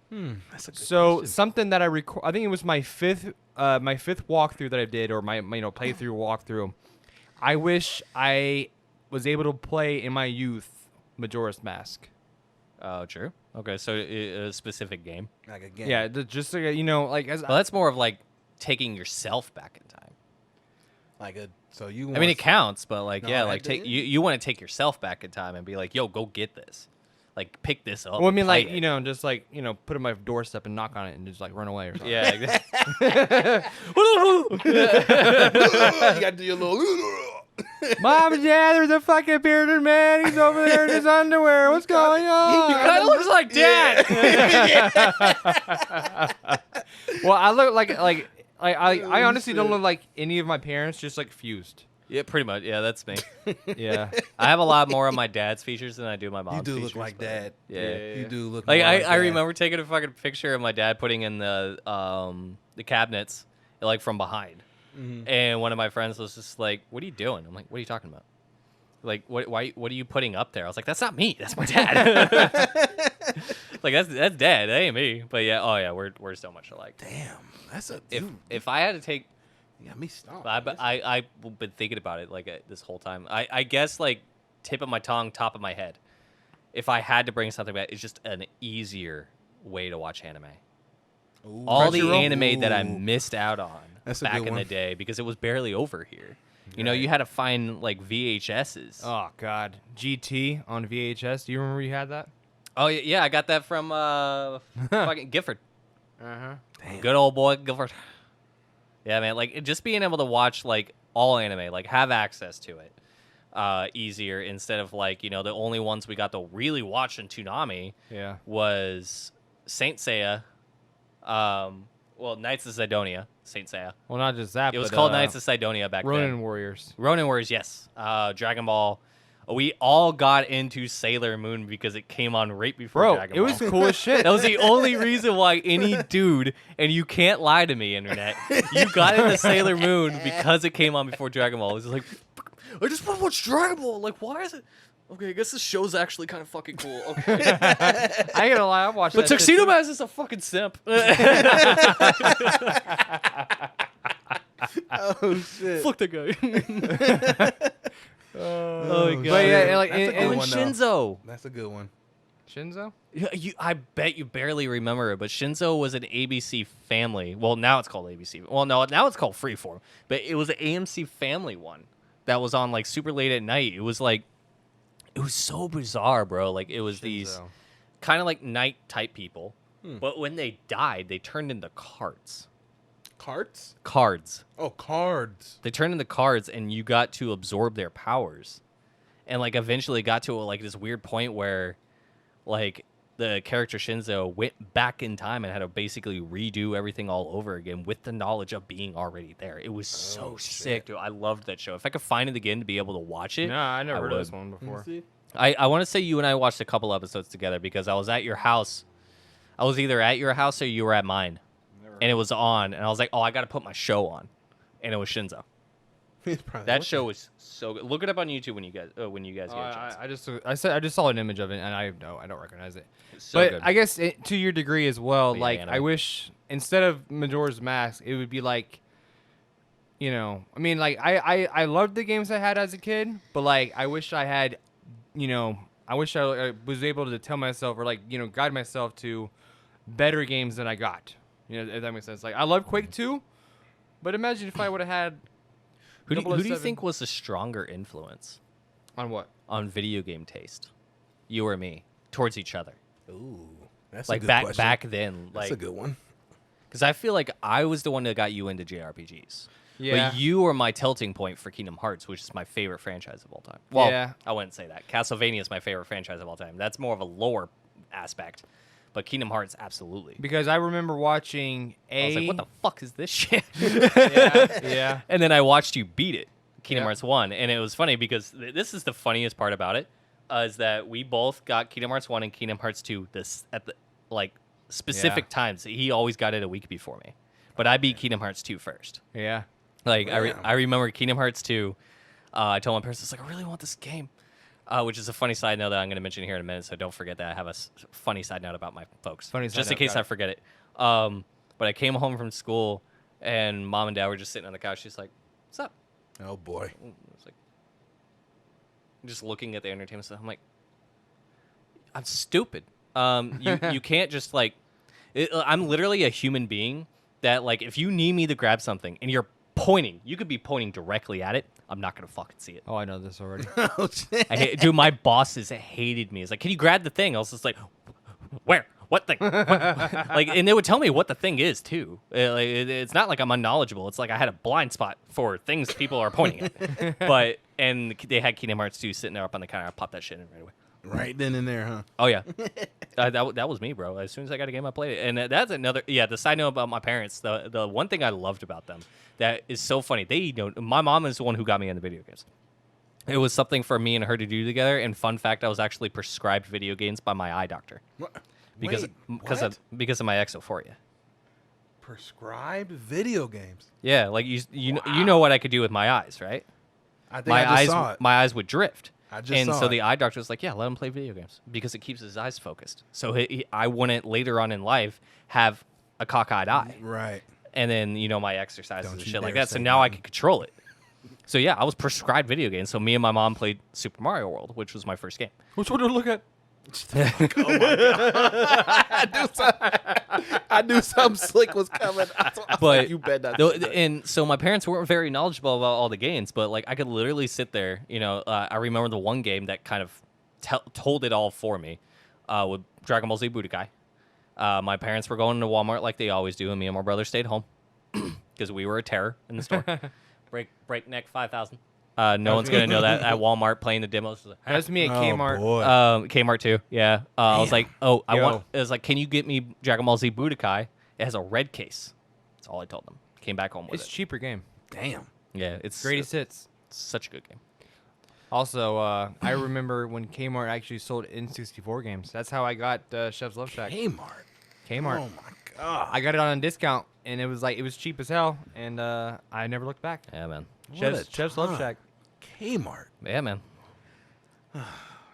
That's a good So question. something that I I think it was my fifth walkthrough that I did, or my playthrough walkthrough. I wish I was able to play in my youth Majora's Mask. Oh, true. Okay, so a specific game. Like a game. Yeah, just like, like as Well, that's more of like taking yourself back in time. Like a. So you. I mean, it counts, but like, No, yeah, that like did. you want to take yourself back in time and be like, yo, go get this, like pick this up. well, I and mean, play like it. just like put it on my doorstep and knock on it and just like run away or something. Yeah. Exactly. you got to do your little. Mom and Dad, there's a fucking bearded man. He's over there in his underwear. What's going on? Kind of looks like Dad. Well, I look like I honestly don't look like any of my parents. Just like fused. Yeah, pretty much. Yeah, that's me. Yeah. I have a lot more of my dad's features than I do my mom's. You do features, look like but- Dad. Yeah. You do look. Like more like I Dad. remember taking a fucking picture of my dad putting in the cabinets like from behind, and one of my friends was just like, "What are you doing?" I'm like, "What are you talking about? Like, what are you putting up there?" I was like, "That's not me. That's my dad." Like that's Dad. That ain't me. But yeah, oh yeah, we're so much alike. Damn, that's a. If I had to take, you got me stumped. I've been thinking about it like this whole time. I guess like tip of my tongue, top of my head. If I had to bring something back, it's just an easier way to watch anime. Ooh. All the Crunchyroll? anime that I Ooh. missed out on That's a back good in the one. day because it was barely over here. You know, Right. you had to find like VHSs. Oh God, GT on VHS. Do you remember you had that? Oh yeah, I got that from fucking Gifford. Uh-huh. Damn. Good old boy Gifford. Yeah, man, like just being able to watch like all anime, like have access to it easier instead of like, the only ones we got to really watch in Toonami Yeah. was Saint Seiya, Knights of Sidonia, Saint Seiya. Well, not just that. It was but, called Knights of Sidonia back Ronin then. Warriors. Ronin Warriors, yes. Dragon Ball. We all got into Sailor Moon because it came on right before Bro, Dragon it Ball. was cool as shit. That was the only reason why any dude, and you can't lie to me, Internet, you got into Sailor Moon because it came on before Dragon Ball. It was just like, I just want to watch Dragon Ball. Like, why is it? Okay, I guess this show's actually kind of fucking cool. Okay. I ain't gonna lie, I watched But that shit Tuxedo too. Mask is a fucking simp. Oh shit. Fuck that guy. Oh my God. But yeah, like That's a and, good Oh, and one, though. Shinzo. That's a good one. Shinzo. I bet you barely remember it, but Shinzo was an ABC Family. Well, now it's called ABC. Well, no, now it's called Freeform. But it was an AMC Family one that was on like super late at night. It was like, it was so bizarre, bro. Like it was these Shinzo. kind of like night type people, but when they died, they turned into cards. Cards? Cards. Oh, cards. They turned into cards, and you got to absorb their powers, and like eventually got to like this weird point where, like, the character Shinzo went back in time and had to basically redo everything all over again with the knowledge of being already there. It was so sick, dude. I loved that show. If I could find it again to be able to watch it, Nah, I never heard of would. this one before. I want to say you and I watched a couple episodes together because I was at your house. I was either at your house or you were at mine, and it was on, and I was like, oh, I got to put my show on, and it was Shinzo. That show was so good. Look it up on YouTube when you guys get a chance. I just saw an image of it and I don't recognize it. It's so But good. I guess to your degree as well, Being like anime. I wish instead of Majora's Mask, it would be like, I mean, like I loved the games I had as a kid, but like I wish I had, I wish I was able to tell myself or like guide myself to better games than I got. If that makes sense. Like I love Quake 2, but imagine if I would have had. Who do you 007. think was the stronger influence On what? on video game taste? You or me? Towards each other? Ooh, that's a Like good back question. back then, That's like a good one. because I feel like I was the one that got you into JRPGs. Yeah. But you were my tilting point for Kingdom Hearts, which is my favorite franchise of all time. Well, Yeah. I wouldn't say that. Castlevania is my favorite franchise of all time. That's more of a lore aspect. But Kingdom Hearts, absolutely. Because I remember watching I was like, what the fuck is this shit? yeah. And then I watched you beat it, Kingdom Yeah. Hearts 1. And it was funny because this is the funniest part about it, is that we both got Kingdom Hearts 1 and Kingdom Hearts 2 at the specific times. He always got it a week before me. But I beat Kingdom Hearts 2 first. Yeah. Like, Damn. I remember Kingdom Hearts 2. I told my parents, I was like, I really want this game. Which is a funny side note that I'm going to mention here in a minute, so don't forget that I have a funny side note about my folks. Funny side just in note, case got I it. forget it. But I came home from school, and Mom and Dad were just sitting on the couch. She's like, what's up? Oh boy. I was like, just looking at the entertainment stuff. I'm like, I'm stupid. You can't just, like... I'm literally a human being that, like, if you need me to grab something, and you're pointing, you could be pointing directly at it, I'm not going to fucking see it. Oh, I know this already. Oh shit. Dude, my bosses hated me. It's like, can you grab the thing? I was just like, where? What thing? What? Like, and they would tell me what the thing is too. It's not like I'm unknowledgeable. It's like I had a blind spot for things people are pointing at. And they had Kingdom Hearts 2 sitting there up on the counter. I popped that shit in right away. Right then and there, huh? Oh yeah, that was me, bro. As soon as I got a game, I played it. And that's another. Yeah, the side note about my parents. The one thing I loved about them that is so funny. My mom is the one who got me into video games. It was something for me and her to do together. And fun fact, I was actually prescribed video games by my eye doctor What? because Wait, of my exophoria. prescribed video games. Yeah, like you know what I could do with my eyes, right? I think I just saw it. My eyes would drift. I just and saw so it. the eye doctor was like, yeah, let him play video games because it keeps his eyes focused. So I wouldn't later on in life have a cockeyed eye. Right. And then, my exercises Don't and you shit like dare that. So say now I that. can control it. So yeah, I was prescribed video games. So me and my mom played Super Mario World, which was my first game. Which one to look at? Oh my god! I knew something slick was coming. I was But like, you bet not. and so my parents weren't very knowledgeable about all the games, but like I could literally sit there. I remember the one game that kind of told it all for me with Dragon Ball Z Budokai. My parents were going to Walmart like they always do, and me and my brother stayed home because we were a terror in the store. Breakneck 5000. No one's gonna know that at Walmart playing the demos. That's me at Oh, Kmart. boy. Kmart too. Yeah. I was like, I Yo. want. It was like, can you get me Dragon Ball Z Budokai? It has a red case. That's all I told them. Came back home with It's it. cheaper game. Damn. Yeah, it's Greatest hits. such a good game. Also, I remember when Kmart actually sold N64 games. That's how I got Chef's Love Shack. Kmart. Kmart. Oh my god. I got it on a discount, and it was cheap as hell, and I never looked back. Yeah, man. What a Chef's Love time. Shack. Kmart. Yeah, man.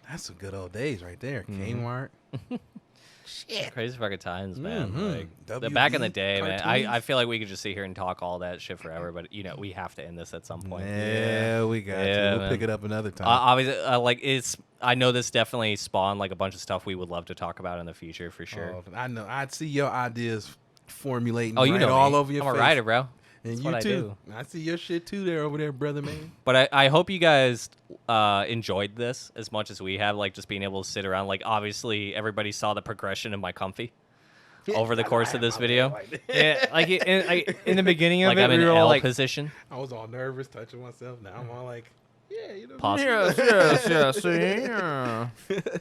That's some good old days right there. Kmart. Shit. Crazy fucking times, man. Mhm. Like WB back in the day, man. I cartoons. feel like we could just sit here and talk all that shit forever, but we have to end this at some point. Yeah, we got Yeah, to. We'll man. pick it up another time. Obviously, I know this definitely spawned like a bunch of stuff we would love to talk about in the future for sure. Oh, I know. I'd see your ideas formulating Oh, you right know all me. over your I'm face. a writer, bro. And That's you what I too. do. I see your shit too there over there, brother man. But I hope you guys enjoyed this as much as we have, like just being able to sit around. Like obviously everybody saw the progression of my comfy over the course of this video. Yeah, like in the beginning of Like it, I'm in we were L all like, position. I was all nervous, touching myself. Now I'm all like, yeah, you know. Possibly. yes, yeah.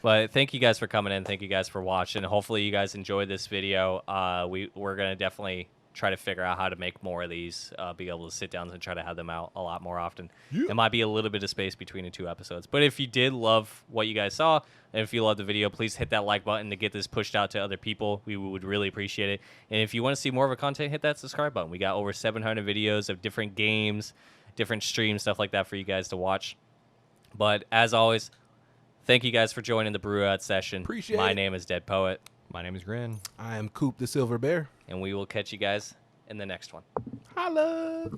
But thank you guys for coming in. Thank you guys for watching. Hopefully you guys enjoyed this video. We're gonna definitely try to figure out how to make more of these, be able to sit down and try to have them out a lot more often. Yeah. There might be a little bit of space between the two episodes. But if you did love what you guys saw, and if you loved the video, please hit that like button to get this pushed out to other people. We would really appreciate it. And if you want to see more of our content, hit that subscribe button. We got over 700 videos of different games, different streams, stuff like that for you guys to watch. But as always, thank you guys for joining the Brewout session. Appreciate My it. name is Dead Poet, My name is Grin. I am Coop the Silver Bear. and we will catch you guys in the next one. Holla.